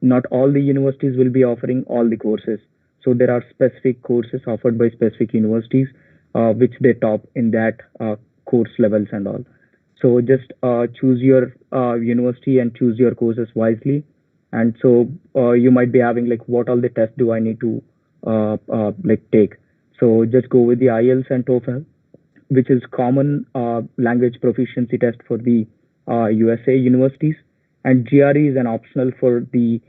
not all the universities will be offering all the courses. So there are specific courses offered by specific universities, which they top in that course levels and all. So just choose your university and choose your courses wisely. And so you might be having like, what all the tests do I need to like take? So just go with the IELTS and TOEFL, which is common language proficiency test for the USA universities, and GRE is an optional for the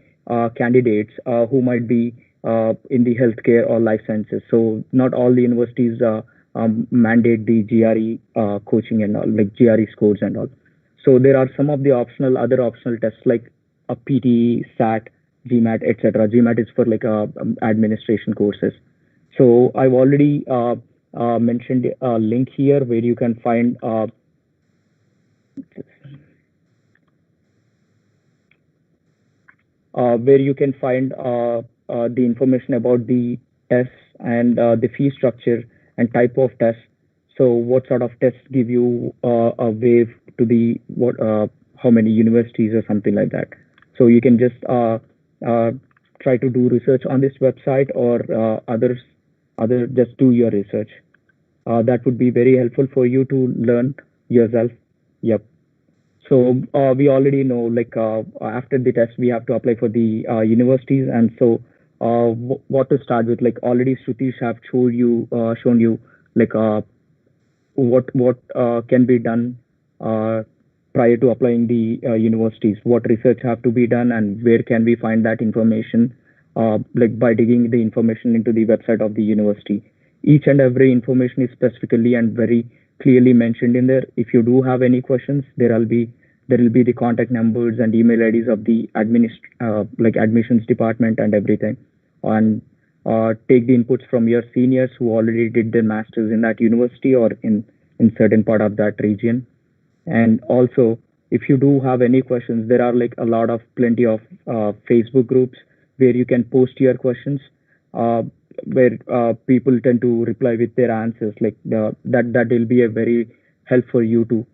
candidates who might be in the healthcare or life sciences. So not all the universities mandate the GRE coaching and all, like GRE scores and all. So there are some of the other optional tests like a PT, SAT, GMAT, etc. GMAT is for like administration courses. So I've already mentioned a link here where you can find the information about the tests and the fee structure and type of tests. So what sort of tests give you a wave to the what how many universities or something like that. So you can just uh, try to do research on this website or other just do your research. That would be very helpful for you to learn yourself. Yep. So we already know, like after the test, we have to apply for the universities, and so what to start with. Like already, Shrutish have shown you like what can be done uh, prior to applying the universities. What research have to be done, and where can we find that information? Like by digging the information into the website of the university. Each and every information is specifically and very clearly mentioned in there. If you do have any questions, there will be the contact numbers and email IDs of the like admissions department and everything. And take the inputs from your seniors who already did their masters in that university or in certain part of that region. And also, if you do have any questions, there are like a lot of plenty of Facebook groups where you can post your questions, uh, where people tend to reply with their answers. Like that will be a very help for you to.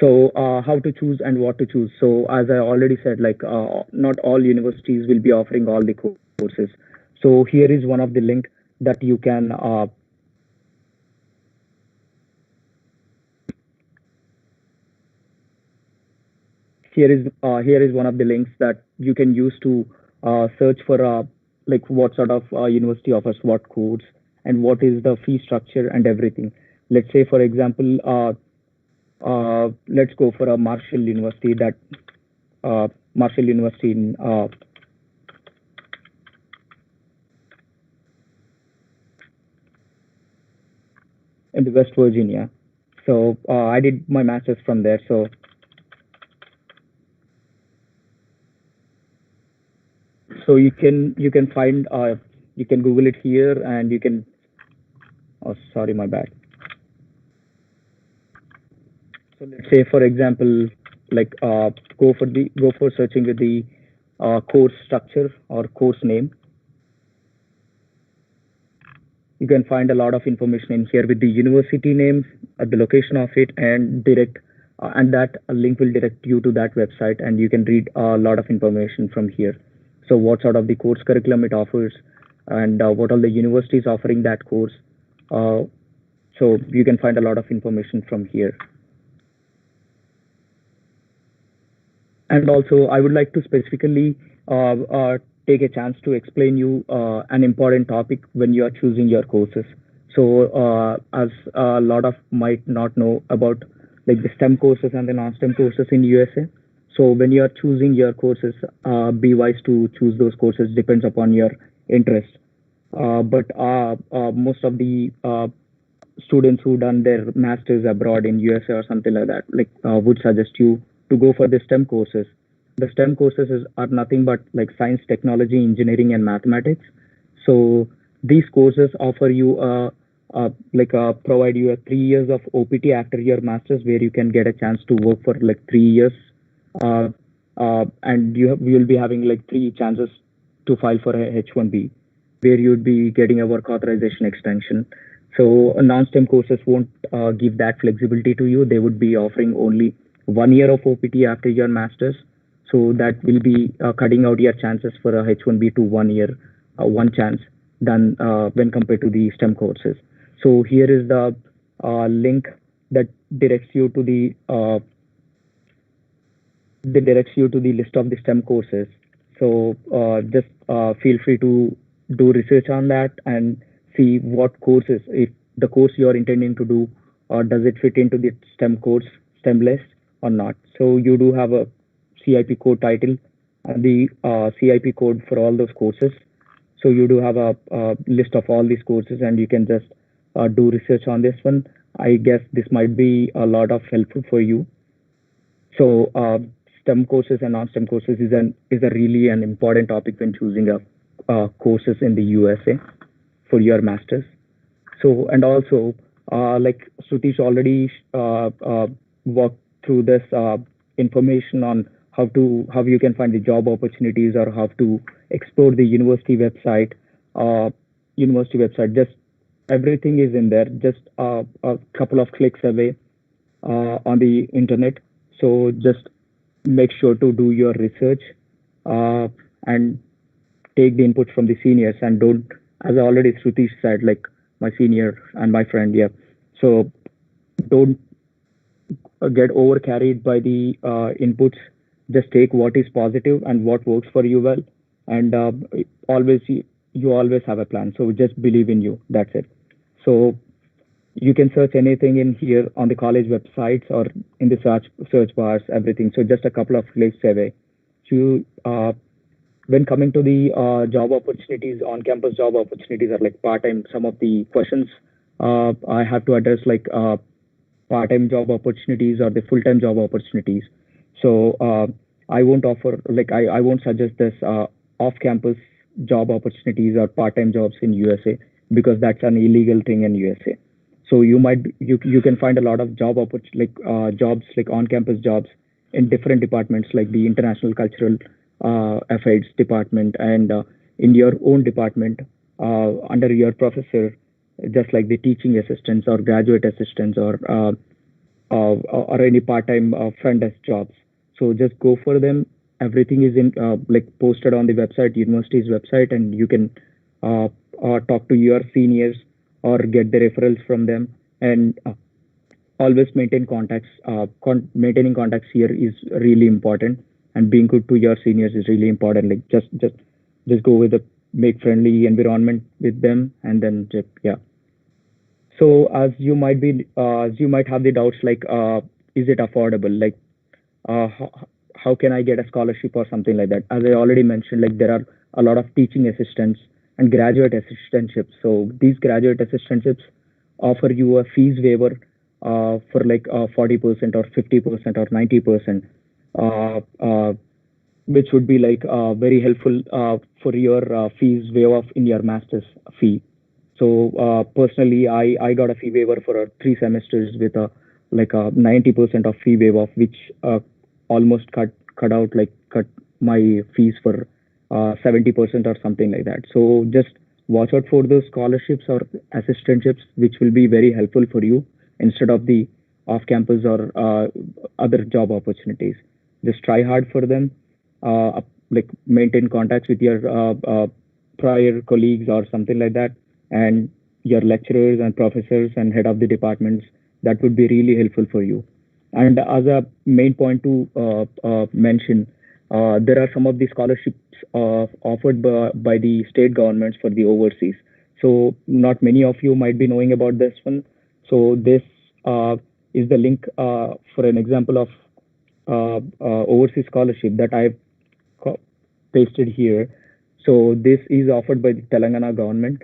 So how to choose and what to choose. So as I already said, like not all universities will be offering all the courses. So here is one of the link that you can here is one of the links that you can use to search for like what sort of university offers what course and what is the fee structure and everything. Let's say, for example, let's go for a Marshall University in the West Virginia. So I did my master's from there. So you can find you can Google it here and you can. Oh, sorry, my bad. So let's say, for example, like go for searching with the course structure or course name. You can find a lot of information in here with the university names, the location of it, and and that link will direct you to that website, and you can read a lot of information from here. So what sort of the course curriculum it offers, and what all the universities offering that course. So you can find a lot of information from here. And also, I would like to specifically take a chance to explain you an important topic when you are choosing your courses. So, as a lot of might not know about like the STEM courses and the non-STEM courses in USA. So, when you are choosing your courses, be wise to choose those courses. Depends upon your interest. But most of the students who done their masters abroad in USA or something like that, like would suggest you to go for the STEM courses. The STEM courses are nothing but like science, technology, engineering, and mathematics. So these courses offer you provide you a 3 years of OPT after your masters, where you can get a chance to work for like 3 years, and you will be having like three chances to file for a H-1B, where you'd be getting a work authorization extension. So non-STEM courses won't give that flexibility to you. They would be offering only 1 year of OPT after your masters. So that will be cutting out your chances for a H-1B to 1 year, one chance, than when compared to the STEM courses. So here is the link that directs you to the list of the STEM courses. So just feel free to do research on that and see what courses, if the course you are intending to do, or does it fit into the STEM list or not. So you do have a CIP code title and the CIP code for all those courses. So you do have a list of all these courses, and you can just do research on this one. I guess this might be a lot of helpful for you. So STEM courses and non-STEM courses is a really an important topic when choosing courses in the USA for your masters. So, and also like Sutish already walked through this information on how you can find the job opportunities, or how to explore the university website. Just everything is in there, just a couple of clicks away on the internet. So just make sure to do your research and take the input from the seniors, and don't, as already Srutish said, like my senior and my friend, yeah. So don't get over carried by the inputs. Just take what is positive and what works for you well, and always you always have a plan. So just believe in you. That's it. So you can search anything in here on the college websites or in the search bars, everything. So just a couple of clicks away. So when coming to the job opportunities, on-campus job opportunities are like part-time. Some of the questions I have to address, like part-time job opportunities or the full-time job opportunities. So I won't offer, like I won't suggest this off-campus job opportunities or part-time jobs in USA, because that's an illegal thing in USA. So you can find a lot of jobs like on-campus jobs in different departments, like the international cultural affairs department, and in your own department under your professor, just like the teaching assistants or graduate assistants, or any part-time front desk jobs. So just go for them. Everything is in like posted on the website, university's website, and you can talk to your seniors or get the referrals from them, and always maintain contacts. Maintaining contacts here is really important, and being good to your seniors is really important. Like just go with the make friendly environment with them, and then just, yeah. So as you might have the doubts, like is it affordable? Like how can I get a scholarship or something like that? As I already mentioned, like there are a lot of teaching assistants and graduate assistantships. So these graduate assistantships offer you a fees waiver for like 40% or 50% or 90%, which would be like very helpful for your fees waiver in your master's fee. So personally, I got a fee waiver for 3 semesters with a 90% of fee waiver, which almost cut my fees for 70% or something like that. So just watch out for those scholarships or assistantships, which will be very helpful for you instead of the off-campus or other job opportunities. Just try hard for them. Like maintain contacts with your prior colleagues or something like that, and your lecturers and professors and head of the departments. That would be really helpful for you. And as a main point to mention, there are some of the scholarships offered by the state governments for the overseas. So not many of you might be knowing about this one. So this is the link for an example of overseas scholarship that I've pasted here. So this is offered by the Telangana government.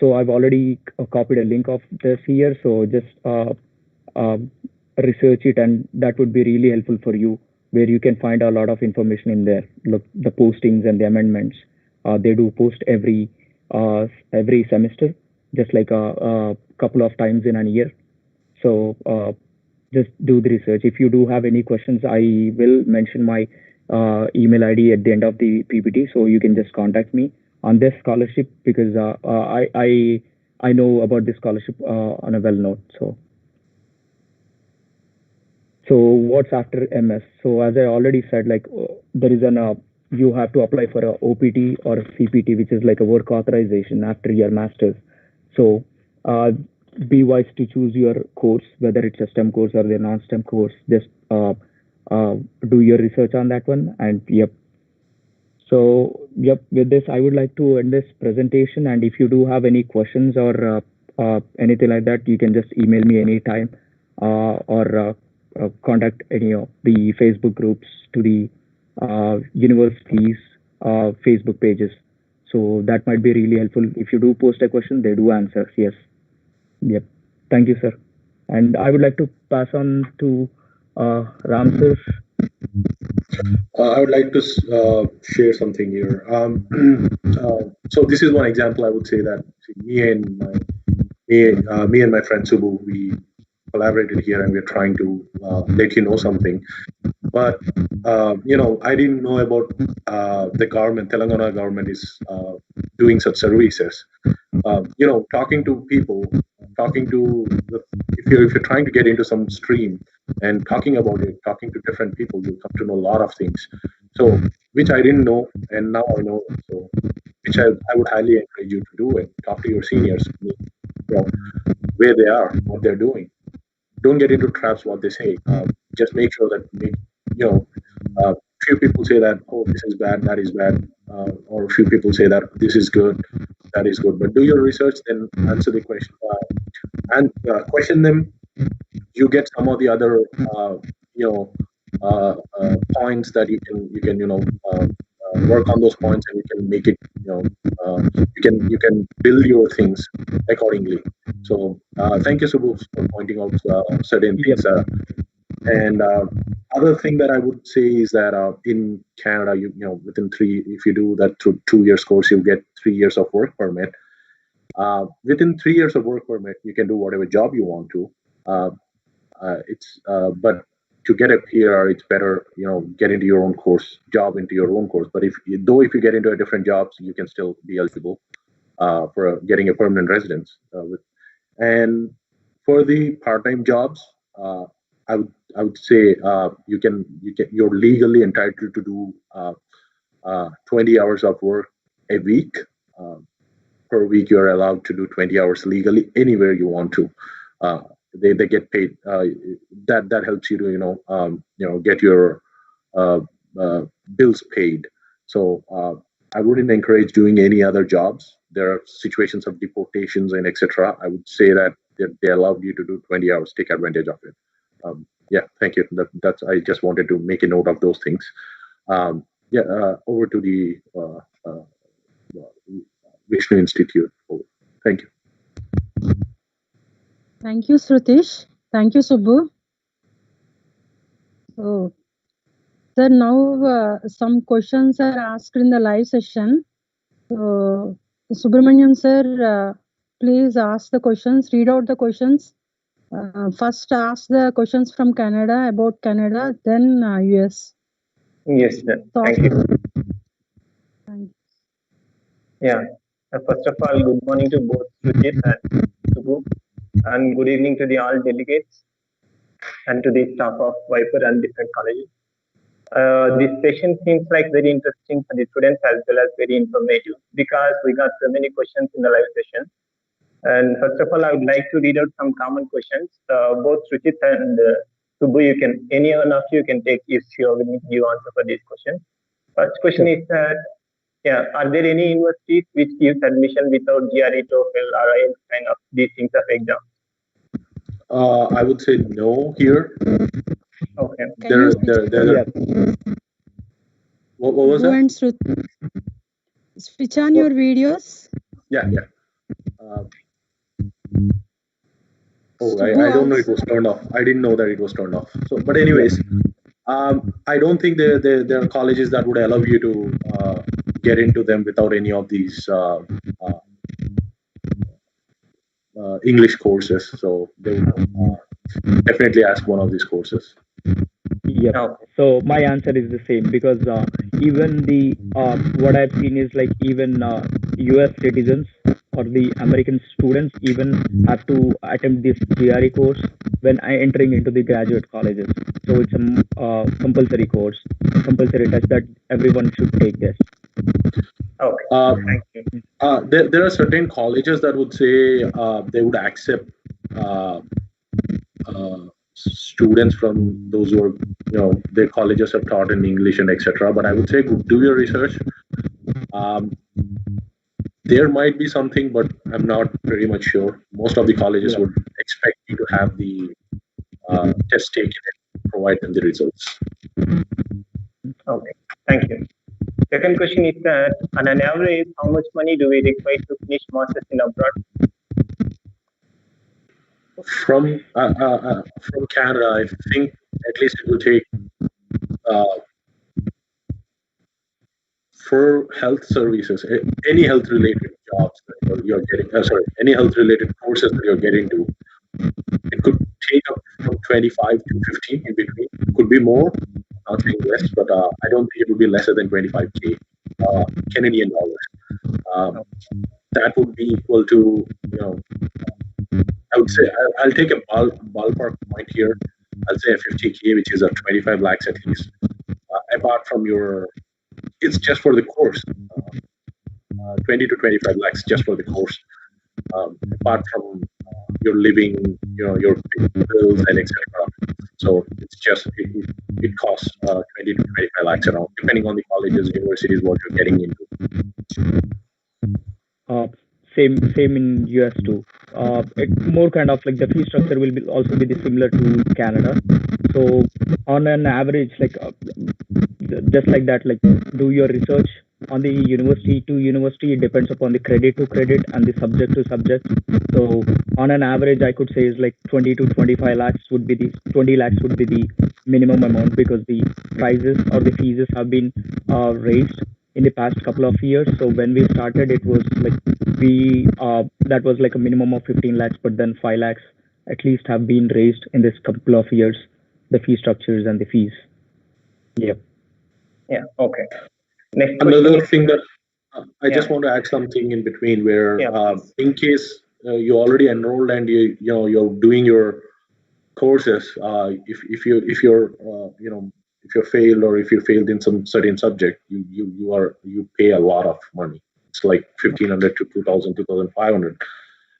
So I've already copied a link of this here. So just research it, and that would be really helpful for you, where you can find a lot of information in there. Look, the postings and the amendments. They do post every semester, just like a couple of times in a year. So just do the research. If you do have any questions, I will mention my email ID at the end of the PPT, so you can just contact me on this scholarship, because I know about this scholarship on a well note. So what's after MS? So as I already said, like there is you have to apply for a OPT or a CPT, which is like a work authorization after your master's. So be wise to choose your course, whether it's a STEM course or the non-STEM course. Just do your research on that one. And yep. So yep, with this, I would like to end this presentation. And if you do have any questions or anything like that, you can just email me anytime or contact any of the Facebook groups to the universities' Facebook pages. So that might be really helpful. If you do post a question, they do answer. Yes. Yep. Thank you, sir. And I would like to pass on to Ram sir. I would like to share something here. So this is one example. I would say that me and my friend Subbu, we collaborated here, and we're trying to let you know something. But I didn't know about the government. Telangana government is doing such services. Talking to people, if you're trying to get into some stream and talking about it, talking to different people, you come to know a lot of things. So which I didn't know, and now I know. So which I would highly encourage you to do, and talk to your seniors, where they are, what they're doing. Don't get into traps what they say. Just make sure that few people say that, oh, this is bad, that is bad, or few people say that this is good, that is good. But do your research, then answer the question and question them. You get some of the other points that you can work on those points, and you can make it. You can build your things accordingly. So thank you, Subbu, for pointing out certain things. And other thing that I would say is that in Canada, within if you do that through 2 years course, you get 3 years of work permit. Within 3 years of work permit, you can do whatever job you want to. But to get a PR, it's better, get into your own course, job into your own course. But if you get into a different jobs, you can still be eligible for getting a permanent residence. And for the part-time jobs, I would say you're legally entitled to do 20 hours of work a week. Per week, you're allowed to do 20 hours legally anywhere you want to. They get paid. That helps you to get your bills paid. So I wouldn't encourage doing any other jobs. There are situations of deportations and etc. I would say that they allowed you to do 20 hours. Take advantage of it. Yeah, thank you. That's I just wanted to make a note of those things. Over to the VISHNU Institute. Thank you. Thank you, Srutish. Thank you, Subbu. So, sir, now some questions are asked in the live session. So, Subramanian sir, please ask the questions, read out the questions. First, ask the questions from Canada, about Canada, then US. Yes, sir. So, Thank you. Thank you. Yeah. First of all, good morning to both Sujit and Subbu, and good evening to the all delegates and to the staff of Viper and different colleges. This session seems like very interesting for the students as well as very informative because we got so many questions in the live session. And first of all, I would like to read out some common questions. Both Sujit and Subbu, any one of you can take if you are willing to give answer for this question. First question is that, are there any universities which gives admission without GRE, TOEFL, or IELTS kind of these things of exam? I would say no here. Okay. What was that? Switch on your videos. Yeah. I don't know it was turned off. I didn't know that it was turned off. So, but anyways, I don't think there are colleges that would allow you to get into them without any of these English courses. So they would definitely ask one of these courses. Yeah. So my answer is the same because even the what I've seen is like even US citizens or the American students even have to attempt this GRE course when entering into the graduate colleges. So it's a compulsory course, compulsory test that everyone should take this. Okay. Thank you. There are certain colleges that would say they would accept students from those who are, their colleges are taught in English and etc. But I would say do your research. There might be something, but I'm not very much sure. Most of the colleges would expect you to have the test taken and provide them the results. Okay, thank you. Second question is that on an average, how much money do we require to finish masters in abroad? From Canada, I think at least it will take for health services, any health related jobs that you're getting, any health related courses that you're getting to, it could take up from 25 to 50 in between. It could be more, not saying less, but I don't think it would be lesser than 25K Canadian dollars. That would be equal to, I would say, I'll take a ballpark point here. I'll say a 50K, which is a 25 lakhs at least. Apart from it's just for the course. 20 to 25 lakhs just for the course. Apart from your living, your bills and etc. So it's just it costs 20 to 25 lakhs around, depending on the colleges, universities, what you're getting into. Same in US too. It's more kind of like the fee structure will also be similar to Canada. So on an average, like just like that, like do your research on the university to university. It depends upon the credit to credit and the subject to subject. So on an average, I could say is like 20 to 25 lakhs would be 20 lakhs would be the minimum amount because the prices or the fees have been raised in the past couple of years. So when we started, it was like that was like a minimum of 15 lakhs, but then 5 lakhs at least have been raised in this couple of years, the fee structures and the fees. Yep. Yeah. Okay. Next Another thing that I just want to add something in between where in case you already enrolled and you're doing your courses, if you're failed or if you failed in some certain subject, you pay a lot of money. It's like 1,500 to 2,000, 2,500.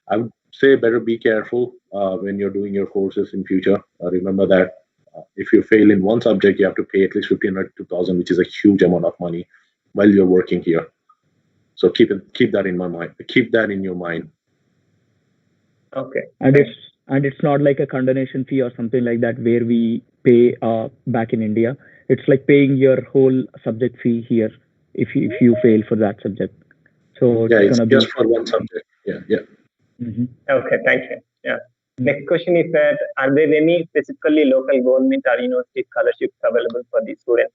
I would say better be careful when you're doing your courses in future. Remember that if you fail in one subject, you have to pay at least 1,500 to 2,000, which is a huge amount of money while you're working here. So keep that in my mind. Keep that in your mind. Okay. And it's not like a condonation fee or something like that where we pay back in India. It's like paying your whole subject fee here if you fail for that subject. So it's just for one subject. Yeah. Mm-hmm. Okay, thank you. Yeah. Next question is that are there any specifically local government or university scholarships available for these students?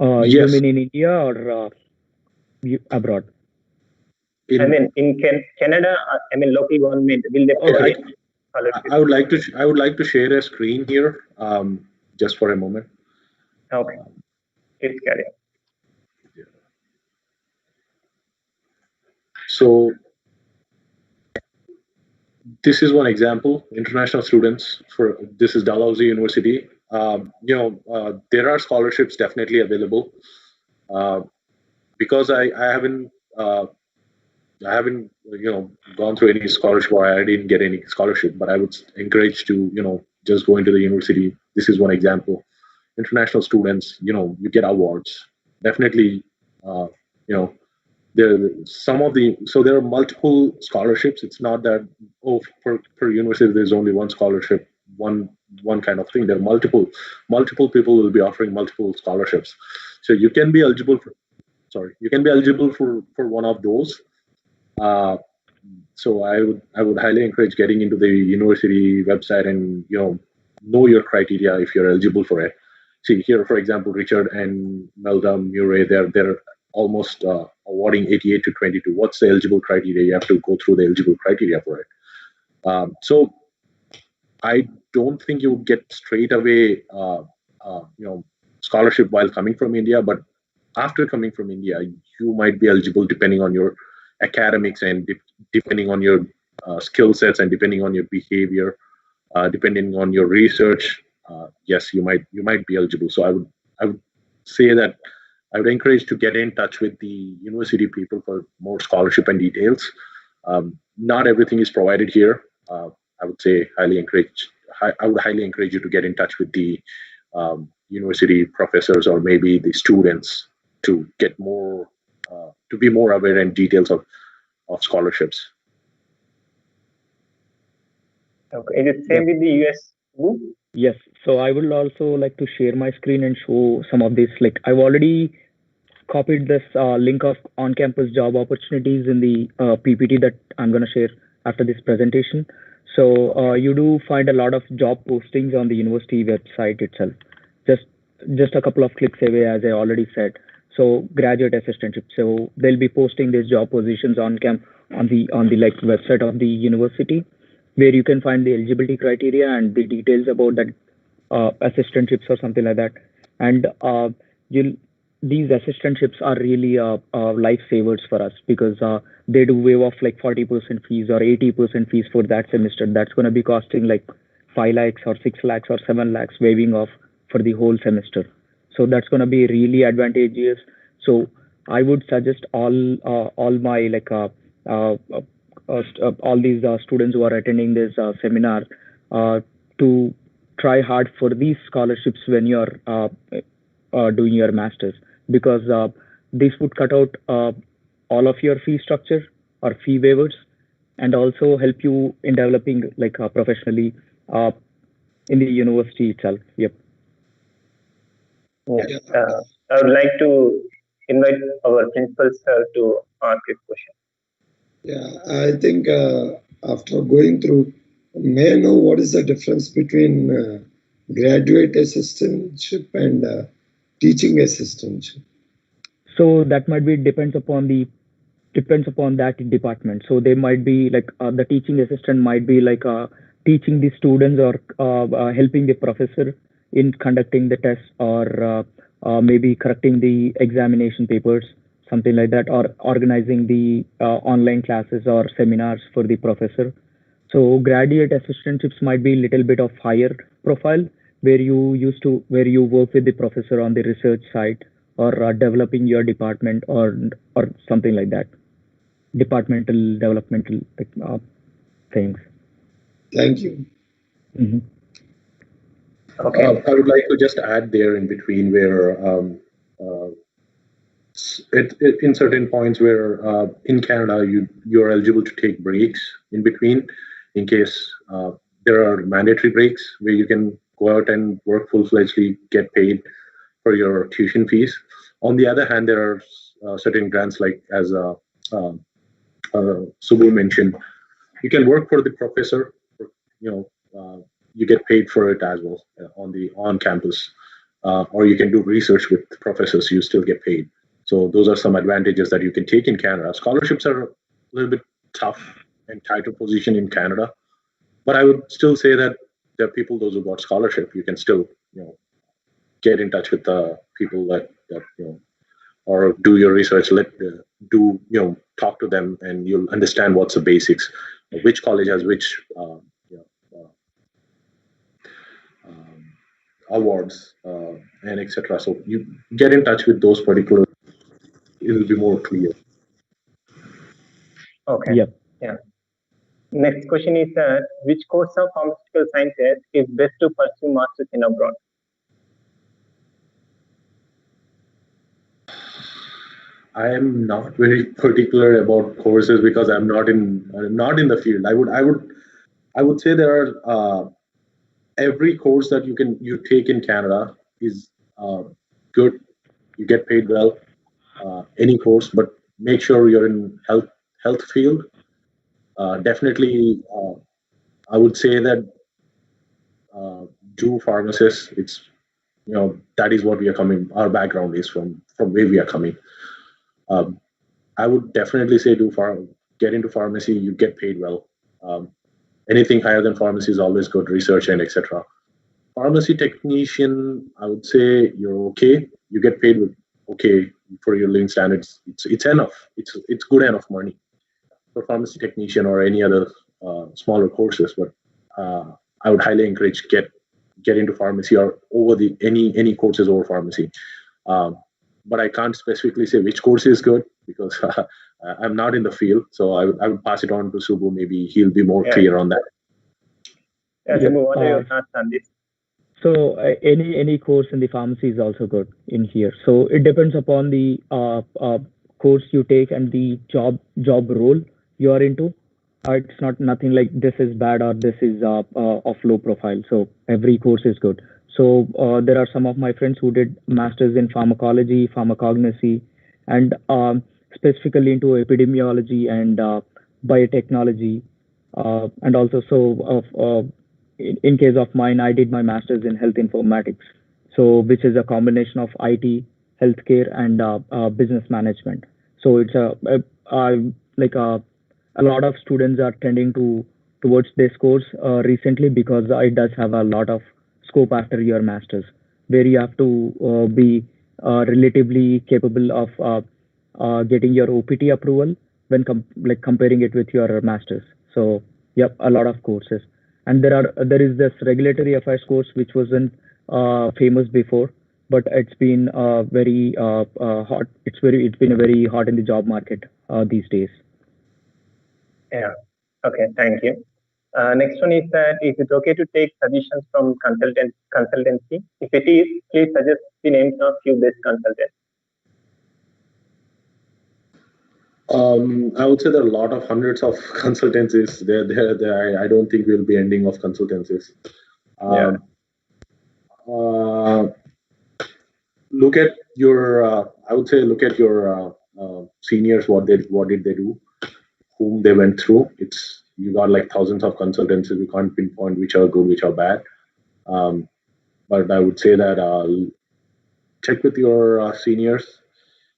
You mean in India or abroad? I mean in Canada. I mean local government will they provide scholarships? I would like to share a screen here, just for a moment. Okay. Please carry on. So this is one example. International students for this is Dalhousie University. There are scholarships definitely available. Because I haven't gone through any scholarship, or I didn't get any scholarship, but I would encourage to just go into the university. This is one example. International students, you get awards. Definitely, there there are multiple scholarships. It's not that per university there's only one scholarship, one kind of thing. There are multiple people will be offering multiple scholarships, so you can be eligible for one of those. So I would highly encourage getting into the university website and know your criteria if you're eligible for it. See here, for example, Richard and Meldam Murray, they're almost awarding 88 to 22. What's the eligible criteria? You have to go through the eligible criteria for it. So I don't think you would get straight away scholarship while coming from India, but after coming from India, you might be eligible depending on your academics and depending on your skill sets and depending on your behavior, depending on your research. Yes, you might be eligible. So I would say that I would encourage to get in touch with the university people for more scholarship and details. Not everything is provided here. I would say I would highly encourage you to get in touch with the university professors or maybe the students to get more, to be more aware and details of scholarships. Okay, is it same with the US group? Yes. So I would also like to share my screen and show some of this. Like I've already copied this link of on-campus job opportunities in the PPT that I'm going to share after this presentation. So you do find a lot of job postings on the university website itself. Just a couple of clicks away, as I already said. So graduate assistantship. So they'll be posting these job positions on the like website of the university, where you can find the eligibility criteria and the details about that assistantships or something like that. And these assistantships are really lifesavers for us, because they do waive off like 40% fees or 80% fees for that semester. That's going to be costing like 5 lakhs or 6 lakhs or 7 lakhs waiving off for the whole semester. So that's going to be really advantageous. So I would suggest all my like all these students who are attending this seminar to try hard for these scholarships when you're doing your masters, because this would cut out all of your fee structure or fee waivers, and also help you in developing like professionally in the university itself. Yep. Yes. I would like to invite our principal sir to ask a question. Yeah, I think after going through, may I know what is the difference between graduate assistantship and teaching assistantship? So that might be depends upon that department. So they might be like the teaching assistant might be like teaching the students or helping the professor in conducting the tests, or maybe correcting the examination papers, something like that, or organizing the online classes or seminars for the professor. So graduate assistantships might be a little bit of higher profile, where you work with the professor on the research side, or developing your department, or something like that, departmental developmental things. Thank you. Mm-hmm. Okay. I would like to just add there in between where in certain points where in Canada you're eligible to take breaks in between, in case there are mandatory breaks where you can go out and work full-fledgedly, get paid for your tuition fees. On the other hand, there are certain grants, like as Subbu mentioned, you can work for the professor. You get paid for it as well on campus, or you can do research with professors. You still get paid. So those are some advantages that you can take in Canada. Scholarships are a little bit tough and tighter position in Canada, but I would still say that there are people, those who got scholarship, you can still get in touch with the people that or do your research. Talk to them, and you'll understand what's the basics, which college has which awards and etc. So you get in touch with those particular. It will be more clear. Okay. Yep. Yeah. Next question is that which course of pharmaceutical sciences is best to pursue masters in abroad? I am not very particular about courses because I'm not in the field. I would say there are every course that you take in Canada is good. You get paid well. Any course, but make sure you're in health field. Definitely, I would say that do pharmacists. It's that is what we are coming. Our background is from where we are coming. Um, I would definitely say get into pharmacy. You get paid well. Um, Anything higher than pharmacy is always good. Research and etc. Pharmacy technician, I would say you're okay. You get paid with okay for your living standards. It's enough. It's good enough money for pharmacy technician or any other smaller courses. But I would highly encourage get into pharmacy or over the any courses over pharmacy. Um, but I can't specifically say which course is good because I'm not in the field. So I would pass it on to Subbu. Maybe he'll be more clear on that. Yeah, Subbu, what are your thoughts on this? So any course in the pharmacy is also good in here. So it depends upon the course you take and the job role you are into. It's not nothing like this is bad or this is of low profile. So every course is good. So there are some of my friends who did masters in pharmacology, pharmacognosy, and specifically into epidemiology and biotechnology, and also in case of mine, I did my master's in health informatics, so which is a combination of IT, healthcare, and business management. So it's a lot of students are tending towards this course recently because it does have a lot of scope after your master's, where you have to be relatively capable of getting your OPT approval when comparing it with your master's. So yep, a lot of courses. And there is this regulatory affairs course which wasn't famous before, but it's been very hot. It's been very hot in the job market these days. Yeah. Okay. Thank you. Next one is that is it okay to take suggestions from consultancy? If it is, please suggest the names of few best consultants. I would say there are a lot of hundreds of consultancies. I don't think we'll be ending of consultancies. Look at your. I would say look at your seniors. What did they do? Whom they went through. You got like thousands of consultancies. We can't pinpoint which are good, which are bad. But I would say that check with your seniors.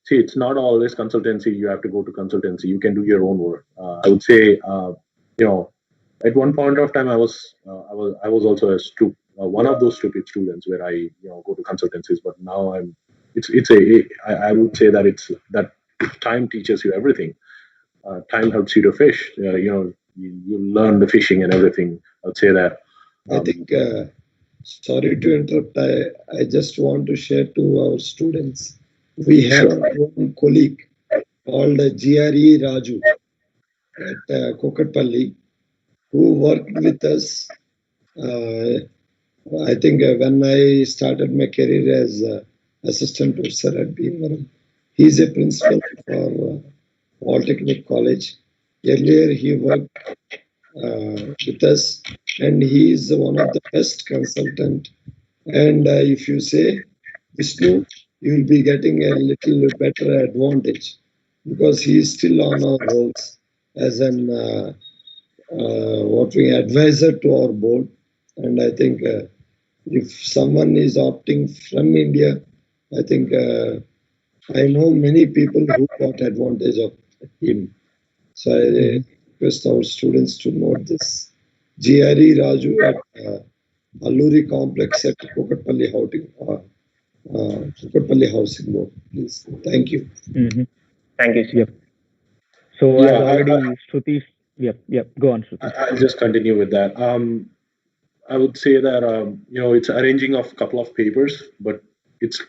See, it's not always consultancy. You have to go to consultancy. You can do your own work. I would say, at one point of time, I was also one of those stupid students where I go to consultancies. But now I would say that it's that time teaches you everything. Time helps you to fish. You learn the fishing and everything. I would say that. I think. Sorry to interrupt. I just want to share to our students. We have one colleague called GRE Raju at Kokatpalli who worked with us. I think when I started my career as assistant professor at Bhimavaram, he's a principal for Polytechnic College. Earlier, he worked with us, and he is one of the best consultant. And if you say Vishnu, you will be getting a little better advantage because he is still on our rolls as an working advisor to our board. And I think if someone is opting from India, I think I know many people who got advantage of him. So I request our students to note this. GRE Raju at Alluri Complex at Kokatpalli Housing Kukatpalli Housing Board, please. Thank you. Mm-hmm. Thank you, sir. Yep. So Yeah, as already Shruti, yep. Go on, Shruti. I'll just continue with that. I would say that it's arranging of a couple of papers, but it's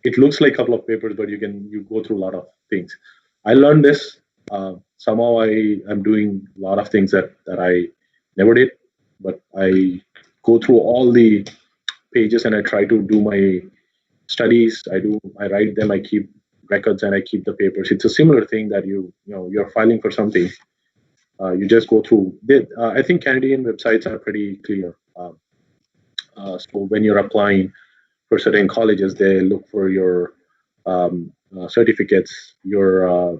it looks like a couple of papers, but you go through a lot of things. I learned this. Somehow I am doing a lot of things that I never did, but I go through all the pages and I try to do my studies. I write them. I keep records and I keep the papers. It's a similar thing that you're filing for something. You just go through. I think Canadian websites are pretty clear. So when you're applying for certain colleges, they look for your certificates, your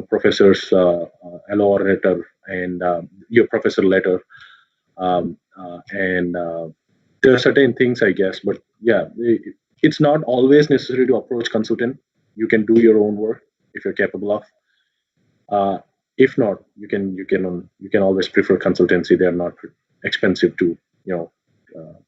professor's LOR letter, and your professor letter, and there are certain things, I guess. But yeah, it's not always necessary to approach consultant. You can do your own work if you're capable of. Uh, if not, you can always prefer consultancy. They're not expensive to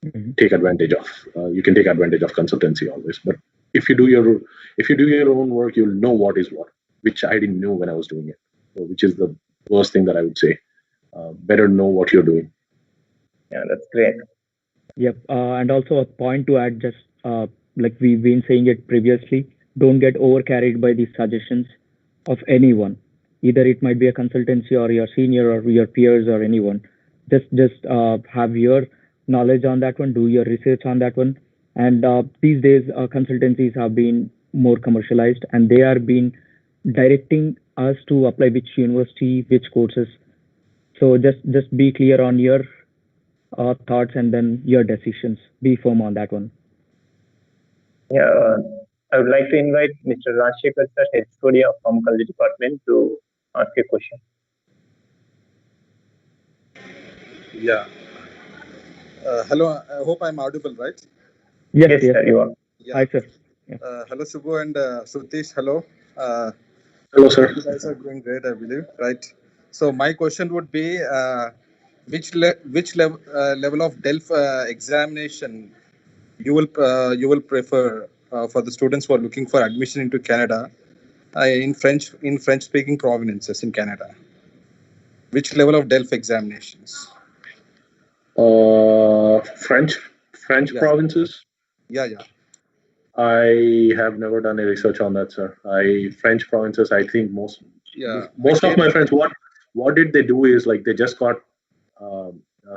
Mm-hmm. take advantage of. You can take advantage of consultancy always, but if you do your own work, you'll know what is what, which I didn't know when I was doing it. So, which is the worst thing that I would say. Better know what you're doing. Yeah, that's great. Yep. And also a point to add, just like we've been saying it previously, don't get overcarried by these suggestions of anyone. Either it might be a consultancy or your senior or your peers or anyone. Just have your knowledge on that one, do your research on that one. And these days, consultancies have been more commercialized, and they are being directing us to apply which university, which courses. So just be clear on your thoughts and then your decisions. Be firm on that one. Yeah, I would like to invite Mr. Rajshekar sir, HOD of Pharmacology Department, to ask a question. Yeah. Hello. I hope I'm audible, right? Yes. Sir, you are. Yeah. Hi, sir. Yeah. Hello, Subbu and Sutish. Hello. Hello, sir. You guys are doing great, I believe, right? So my question would be, which level of DELF examination you will prefer for the students who are looking for admission into Canada in French speaking provinces in Canada? Which level of DELF examinations? French Yeah. provinces. Yeah. I have never done a research on that, sir. French provinces. I think most Yeah. of my friends, what did they do is like they just got.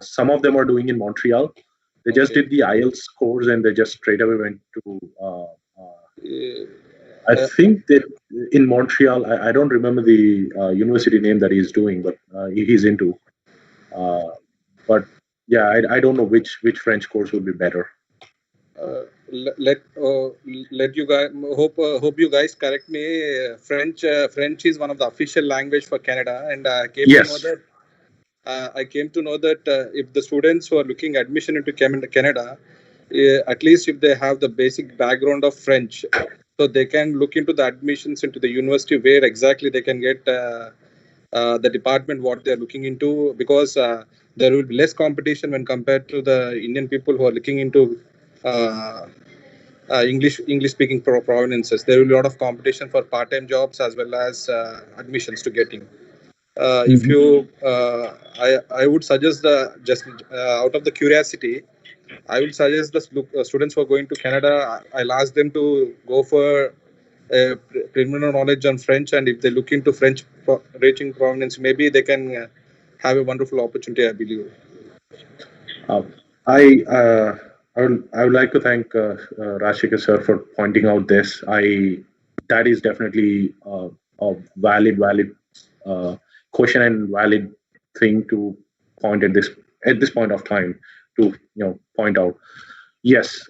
Some of them are doing in Montreal. They just Okay. did the IELTS course and they just straight away went to. I think that in Montreal, I don't remember the university name that he's doing, but he's into. But yeah, I don't know which French course would be better. Let you guys hope you guys correct me. French is one of the official language for Canada, and I came to know that if the students who are looking admission into Canada, at least if they have the basic background of French, so they can look into the admissions into the university where exactly they can get the department what they're looking into, because there will be less competition when compared to the Indian people who are looking into English speaking provinces. There will be a lot of competition for part-time jobs as well as admissions to getting. If you, I would suggest just out of the curiosity, I will suggest the students who are going to Canada. I'll ask them to go for preliminary knowledge on French, and if they look into French reaching prominence, maybe they can have a wonderful opportunity, I believe. I would like to thank Rashika sir for pointing out this. That is definitely a valid question and valid thing to point at this point of time to point out. Yes,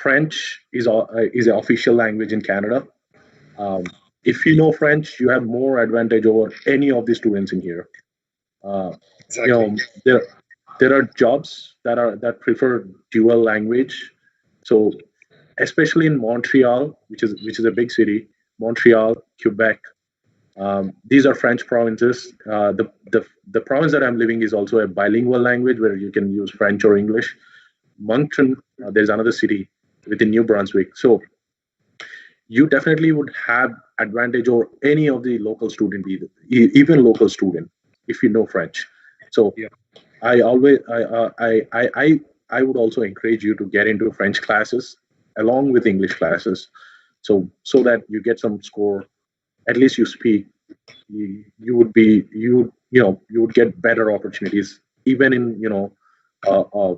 French is an official language in Canada. If you know French, you have more advantage over any of the students in here. Exactly. There are jobs that prefer dual language. So especially in Montreal, which is a big city, Montreal, Quebec. These are French provinces. The province that I'm living is also a bilingual language where you can use French or English. Moncton, there's another city. within New Brunswick. So you definitely would have advantage over any of the local student, even local student, if you know French. So Yeah. I always I would also encourage you to get into French classes along with English classes, so that you get some score. At least you speak. You would be you would get better opportunities even in uh, uh,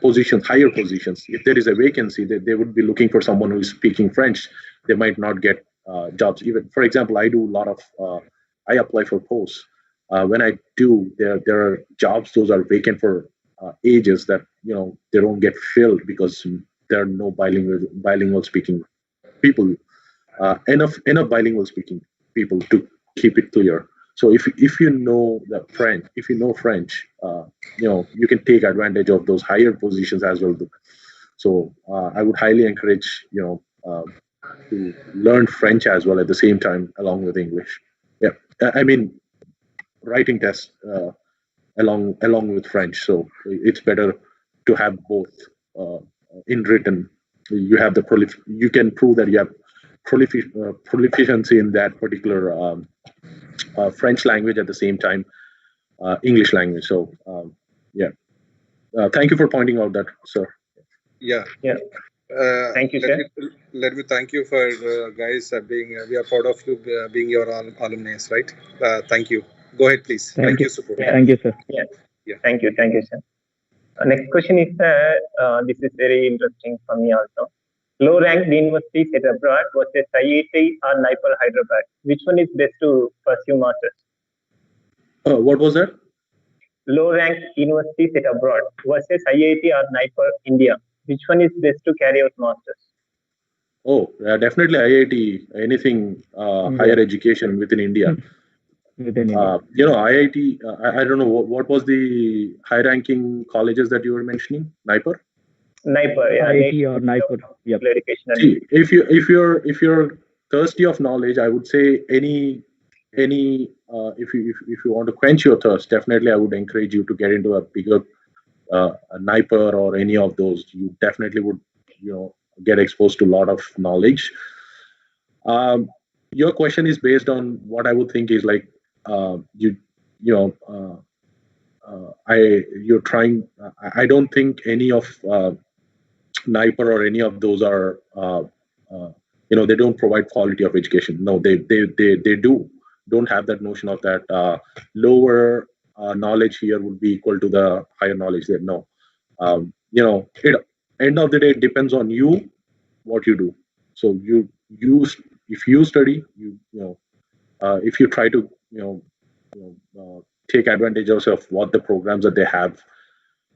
positions, higher positions. If there is a vacancy, they would be looking for someone who is speaking French. They might not get jobs. Even for example, I do a lot of I apply for posts. When I do, there are jobs those are vacant for ages that they don't get filled because there are no bilingual speaking people, enough bilingual speaking people to keep it clear. So if you know the French, if you know French, you can take advantage of those higher positions as well. So I would highly encourage to learn French as well at the same time along with English. Yeah, I mean writing tests along with French. So it's better to have both in written. You have you can prove that you have proficiency in that particular French language at the same time English language. So yeah, thank you for pointing out that, sir. Yeah. Yeah. Thank you, sir. Let me thank you for guys being. We are proud of you being your alumni, right? Thank you. Go ahead, please. Thank you, Subbu. Yeah. Thank you, sir. Yeah. Yeah. Thank you, sir. Next question is, this is very interesting for me also. Low ranked university set abroad versus IIT or NIPER Hyderabad. Which one is best to pursue masters? What was that? Low ranked university set abroad versus IIT or NIPER India. Which one is best to carry out masters? Oh, definitely IIT. Anything higher education within India. Within India. IIT. I don't know what was the high-ranking colleges that you were mentioning. NIPER. NIPER, yeah. IIT or NIPER. Yep. See, if you're thirsty of knowledge, I would say any if you want to quench your thirst, definitely I would encourage you to get into a bigger a NIPER or any of those. You definitely would get exposed to a lot of knowledge. Your question is based on what I would think is like you you know you're trying. I don't think any of NIPER or any of those are uh, they don't provide quality of education. No, they don't have that notion of that lower knowledge here would be equal to the higher knowledge there. No, it end of the day it depends on you what you do. So if you study, if you try to take advantage of what the programs that they have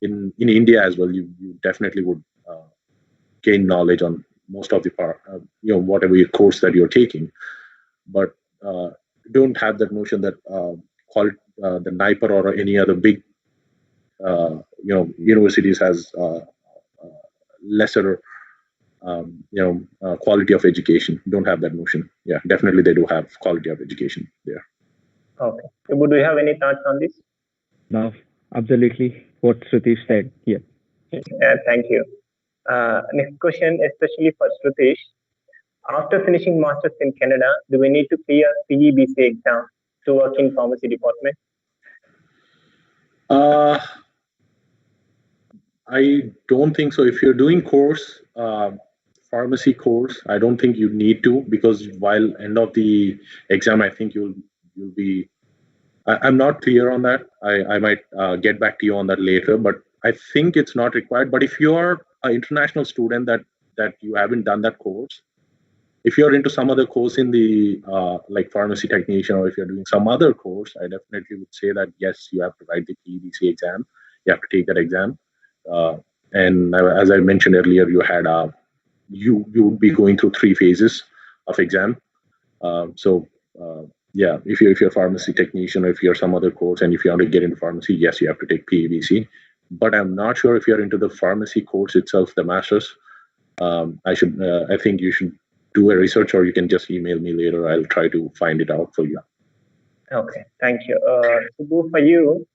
in India as well, you definitely would gain knowledge on most of the part, whatever your course that you're taking. But don't have that notion that the NIPER or any other big universities has lesser quality of education. Don't have that notion. Yeah, definitely they do have quality of education there. Okay. Subbu, do you have any thoughts on this? No, absolutely what Srutish said. Yeah. Thank you. Next question, especially for Srutish. After finishing masters in Canada, do we need to clear PEBC exam to work in pharmacy department? I don't think so. If you're doing pharmacy course, I don't think you need to, because while end of the exam, I think you'll be. I'm not clear on that. I might get back to you on that later, but I think it's not required. But if you're an international student that you haven't done that course, if you're into some other course in the like pharmacy technician, or if you're doing some other course, I definitely would say that yes, you have to write the PEBC exam. You have to take that exam. And as I mentioned earlier, you would be going through 3 phases of exam. So yeah, if you're a pharmacy technician, or if you're some other course, and if you want to get into pharmacy, yes, you have to take PABC. But I'm not sure if you're into the pharmacy course itself, the masters. I think you should do a research, or you can just email me later. I'll try to find it out for you. Okay, thank you. Subbu, for you,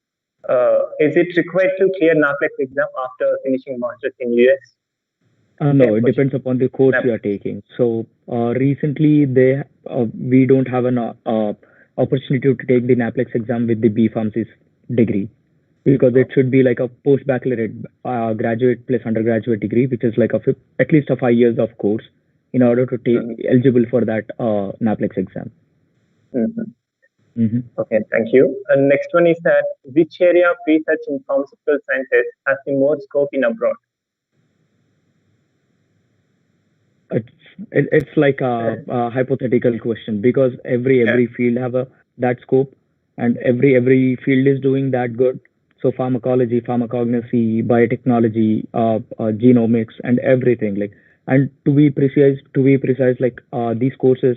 is it required to clear NAPLEX exam after finishing masters in US? No, it depends upon the course you are taking. So recently, we don't have an opportunity to take the NAPLEX exam with the B Pharmacist degree, because it should be like a post-baccalaureate graduate plus undergraduate degree, which is like at least a 5 years of course in order to take eligible for that NAPLEX exam. Okay, thank you. And next one is that which area of research in pharmaceutical sciences has the more scope in abroad? It's like a hypothetical question, because every field have that scope, and every field is doing that good. So pharmacology, pharmacognosy, biotechnology, genomics, and everything. Like, and to be precise, like these courses,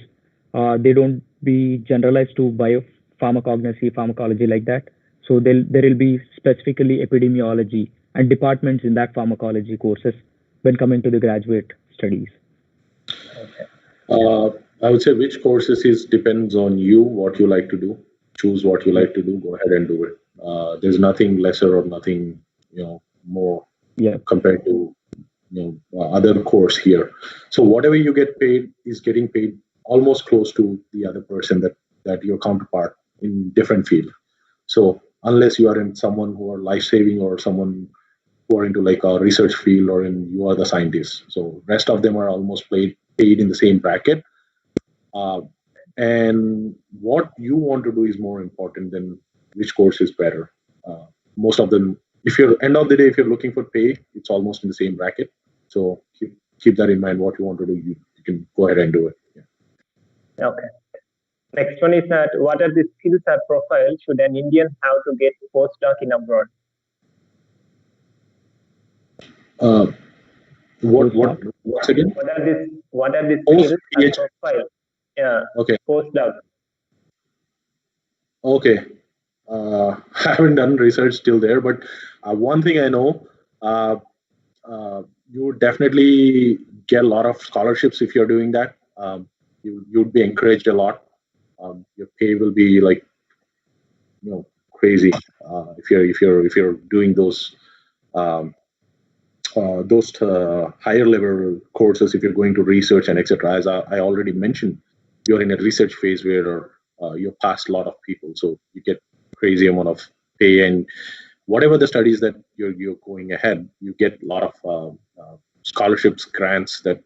they don't be generalized to biopharmacognosy, pharmacology like that. So there will be specifically epidemiology and departments in that pharmacology courses when coming to the graduate studies. I would say which courses depends on you, what you like to do. Choose what you like to do. Go ahead and do it. There's nothing lesser or nothing more compared to other course here. So whatever you get paid is getting paid almost close to the other person that your counterpart in different field. So unless you are in someone who are life saving or someone who are into like a research field, or you are the scientist. So rest of them are almost paid in the same bracket. And what you want to do is more important than which course is better. Most of them, if you're end of the day, if you're looking for pay, it's almost in the same bracket. So keep that in mind. What you want to do, you can go ahead and do it. Yeah. Okay. Next one is that what are the skills or profiles should an Indian have to get postdoc in abroad? What's again? What are the skills and profile? Yeah. Okay. Postdoc. Okay. I haven't done research till there, but one thing I know, you would definitely get a lot of scholarships if you're doing that. You'd be encouraged a lot. Your pay will be like crazy if you're doing those higher level courses. If you're going to research and etc. As I already mentioned, you're in a research phase where you're past a lot of people, so you get crazy amount of pay, and whatever the studies that you're going ahead, you get a lot of scholarships, grants that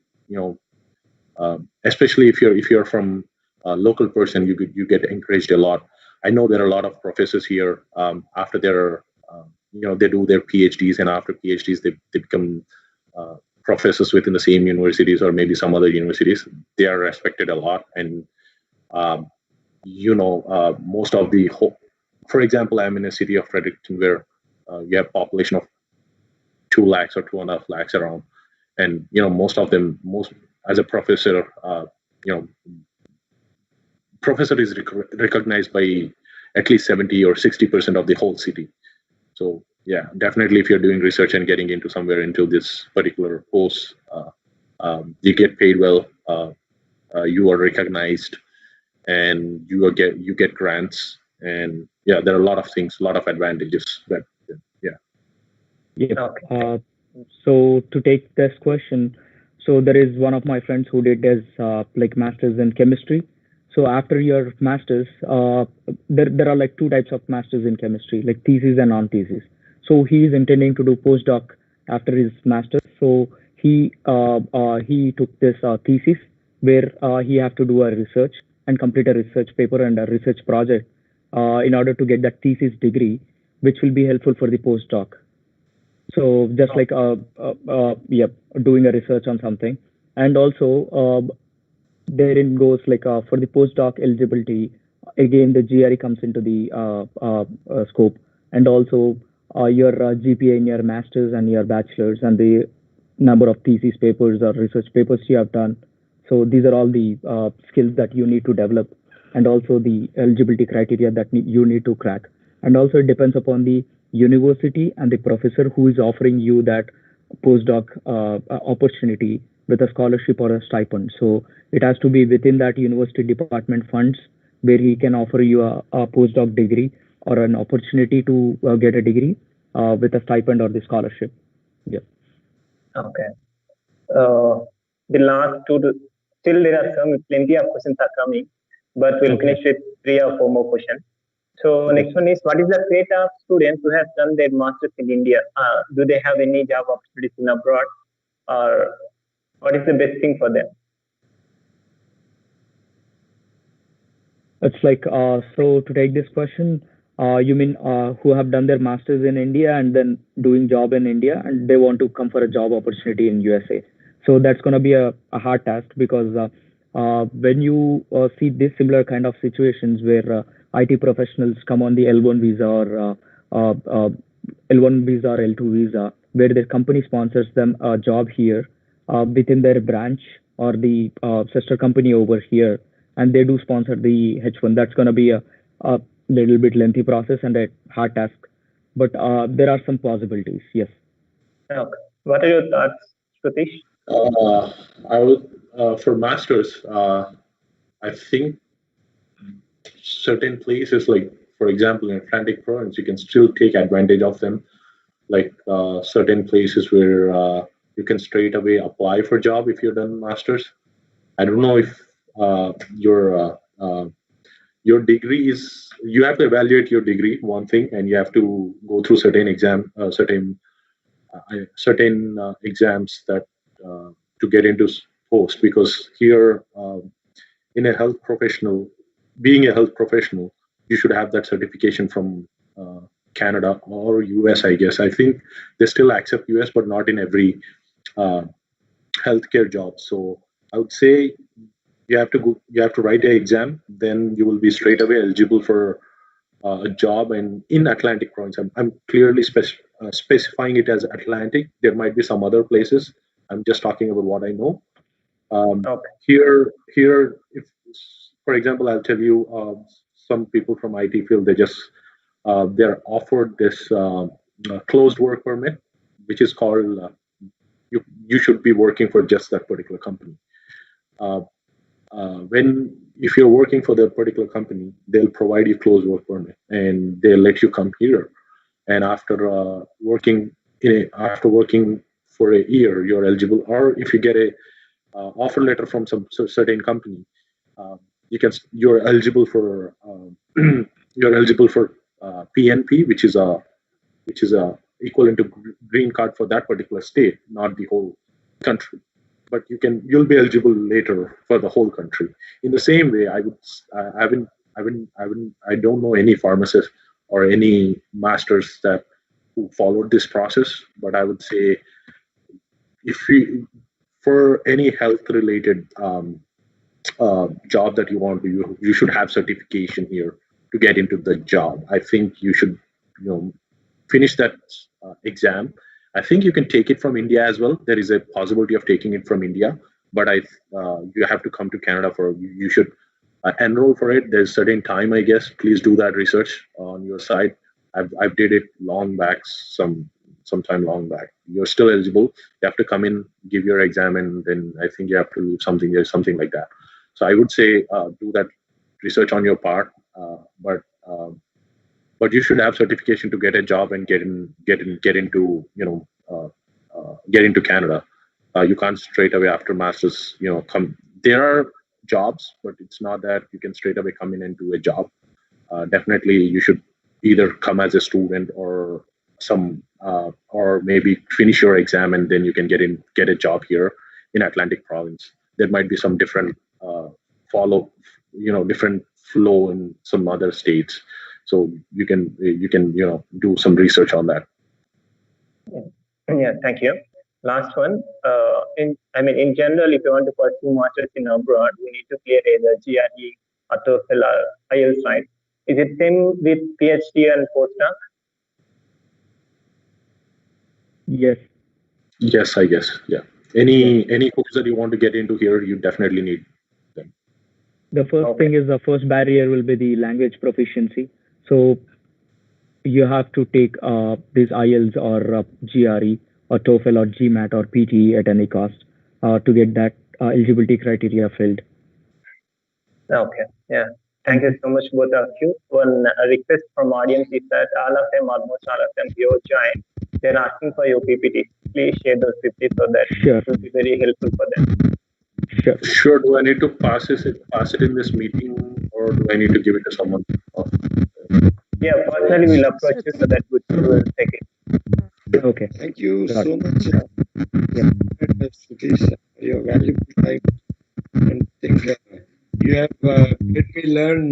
especially if you're from a local person, you get encouraged a lot. I know there are a lot of professors here after their they do their PhDs, and after PhDs they become professors within the same universities or maybe some other universities. They are respected a lot, and most of the for example, I'm in a city of Fredericton where you have population of 2 lakhs or 2.5 lakhs around, and most of them, as a professor, professor is recognized by at least 70 or 60% of the whole city. So yeah, definitely if you're doing research and getting into somewhere into this particular post, you get paid well, you are recognized, and you get grants, and yeah, there are a lot of things, a lot of advantages that Okay. So to take this question, so there is one of my friends who did his like masters in chemistry. So after your masters, there are like 2 types of masters in chemistry, like thesis and non-thesis. So he is intending to do postdoc after his masters. So he took this thesis where he have to do a research and complete a research paper and a research project in order to get that thesis degree, which will be helpful for the postdoc. So just like doing a research on something, and also therein goes like for the postdoc eligibility, again the GRE comes into the scope, and also your GPA in your masters and your bachelors, and the number of thesis papers or research papers you have done. So these are all the skills that you need to develop, and also the eligibility criteria that you need to crack. And also it depends upon the university and the professor who is offering you that postdoc opportunity with a scholarship or a stipend. So it has to be within that university department funds where he can offer you a postdoc degree or an opportunity to get a degree with a stipend or the scholarship. Yeah. Okay. the last two to still there are plenty of questions are coming, but we'll finish with 3 or 4 more questions. So next one is, what is the fate of students who have done their masters in India? Do they have any job opportunities in abroad, or what is the best thing for them? It's like, so to take this question, you mean who have done their masters in India and then doing job in India and they want to come for a job opportunity in USA. So that's going to be a hard task, because when you see this similar kind of situations where IT professionals come on the L1 visa or L1 visa or L2 visa, where their company sponsors them a job here within their branch or the sister company over here, and they do sponsor the H1. That's going to be a little bit lengthy process and a hard task, but there are some possibilities. Yes. Okay. What are your thoughts, Satish? I would for masters. I think certain places, like for example in Atlantic Province, you can still take advantage of them. Like certain places where you can straight away apply for job if you're done masters. I don't know if your degree is, you have to evaluate your degree, one thing, and you have to go through certain exams that to get into post, because here in a health professional, being a health professional, you should have that certification from Canada or US. I guess I think they still accept US, but not in every healthcare job. So I would say you have to go, you have to write an exam, then you will be straight away eligible for a job. And in Atlantic Province, I'm clearly specifying it as Atlantic. There might be some other places. I'm just talking about what I know. Okay. Here, if for example, I'll tell you, some people from IT field, they're offered this closed work permit, which is called you should be working for just that particular company. When if you're working for that particular company, they'll provide you closed work permit and they'll let you come here. And after working for a year, you're eligible. Or if you get a offer letter from some certain company, you're eligible for PNP, which is a equivalent to green card for that particular state, not the whole country. But you'll be eligible later for the whole country. In the same way, I don't know any pharmacist or any masters who followed this process, but I would say for any health related job that you want to, you should have certification here to get into the job. I think you should finish that exam. I think you can take it from India as well. There is a possibility of taking it from India, but you have to come to Canada you should enroll for it. There's certain time, I guess. Please do that research on your side. I've did it long back, sometime long back. You're still eligible. You have to come in, give your exam, and then I think you have to leave something like that. So I would say do that research on your part, but you should have certification to get a job and get into Canada. You can't straight away after masters come. There are jobs, but it's not that you can straight away come in and do a job. Definitely you should either come as a student or or maybe finish your exam and then you can get a job here in Atlantic Province. There might be some different different flow in some other states. So you can do some research on that. Yeah, thank you. Last one. In general, if you want to pursue masters in abroad, we need to clear either GRE or TOEFL or IELTS, right? Is it same with PhD and postdoc? Yes. Yes, I guess. Yeah. Any course that you want to get into here, you definitely need them. The first thing is, the first barrier will be the language proficiency. So you have to take this IELTS or GRE or TOEFL or GMAT or PTE at any cost to get that eligibility criteria filled. Okay. Yeah. Thank you so much, both of you. One request from audience is that almost all of them here joined. They're asking for your PPT. please share those PPTs so that Sure. it will be very helpful for them. Sure. Sure. Do I need to pass it in this meeting, or do I need to give it to someone? Yeah, personally we'll approach you so that we will take it. Okay. Thank you Got so much, Yeah. Satish, for your valuable time. And I think you have made me learn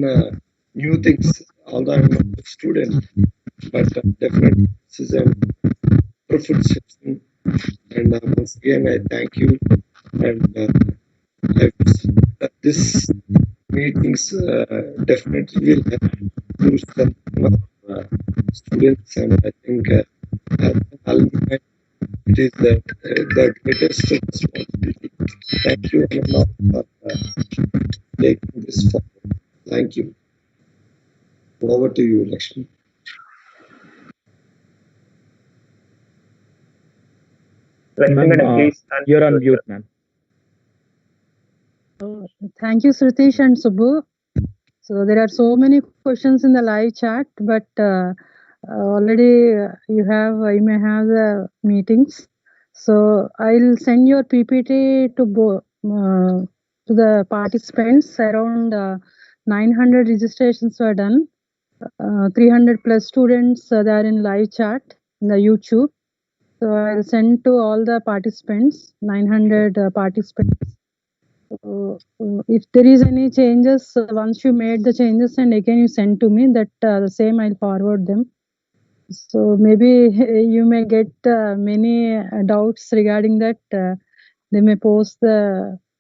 new things, although I'm not a student, but definitely this is a fruitful session. And once again, I thank you. And I wish that this meetings definitely will help to strengthen our students. And I think as an alumni, it is the greatest responsibility. Thank you, Anna, for taking this forward. Thank you. Over to you, Lakshmi. Lakshmi Ma'am, madam, please. you're on mute, ma'am. Thank you, Sritish and Subbu. So there are so many questions in the live chat, but already you may have the meetings. So I'll send your PPT to the participants. Around 900 registrations were done. 300 plus students they are in live chat in the YouTube. So I'll send to all the participants, 900 participants. If there is any changes, once you made the changes and again you send to me, that the same I'll forward them. So maybe you may get many doubts regarding that. They may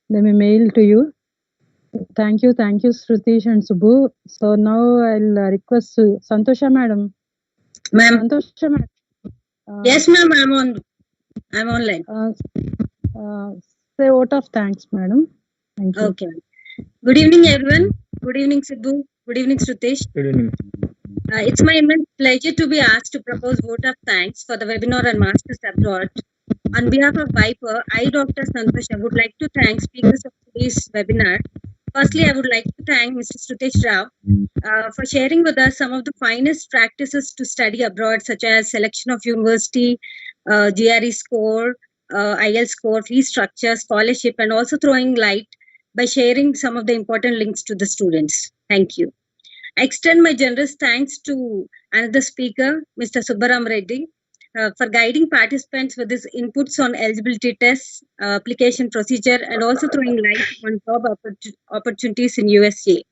they may mail to you. Thank you, Sritish and Subbu. So now I'll request Santosha madam. Ma'am. Santosha madam. Yes, ma'am. I'm online. Say vote of thanks, madam. Thank you. Okay. Good evening, everyone. Good evening, Subbu. Good evening, Sritish. Good evening. It's my immense pleasure to be asked to propose vote of thanks for the webinar on Masters Abroad. On behalf of Viper, I, Dr. Santosha, would like to thank speakers of today's webinar. Firstly, I would like to thank Mr. Sritish Rao for sharing with us some of the finest practices to study abroad, such as selection of university, GRE score, IELTS score, fee structure, scholarship, and also throwing light by sharing some of the important links to the students. Thank you. I extend my generous thanks to another speaker, Mr. Subbaram Reddy, for guiding participants with his inputs on eligibility tests, application procedure, and also throwing light on job opportunities in USA.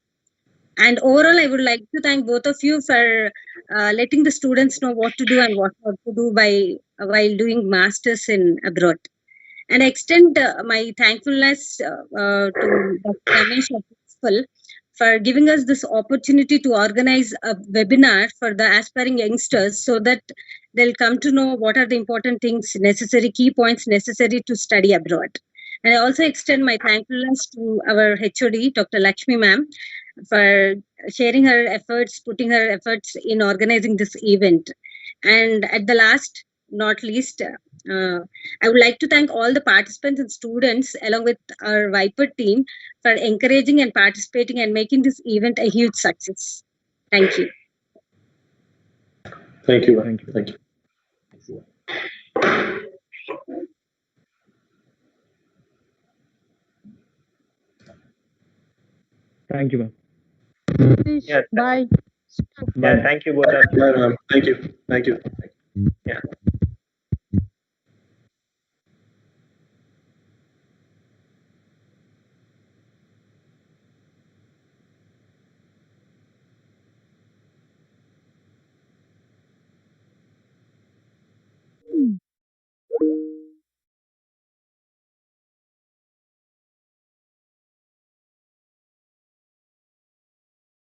And overall, I would like to thank both of you for letting the students know what to do and what not to do while doing masters in abroad. And I extend my thankfulness to Dr. Ramesh Principal for giving us this opportunity to organize a webinar for the aspiring youngsters so that they'll come to know what are the important things necessary, key points necessary to study abroad. And I also extend my thankfulness to our HOD, Dr. Lakshmi ma'am, for sharing her efforts, putting her efforts in organizing this event. And at the last, not least, I would like to thank all the participants and students along with our Viper team for encouraging and participating and making this event a huge success. Thank you. Thank you. Thank you. Thank you. Thank you, ma'am. Yeah, Bye. yeah, thank you both of you. Bye, ma'am. Thank you. Thank you. Yeah.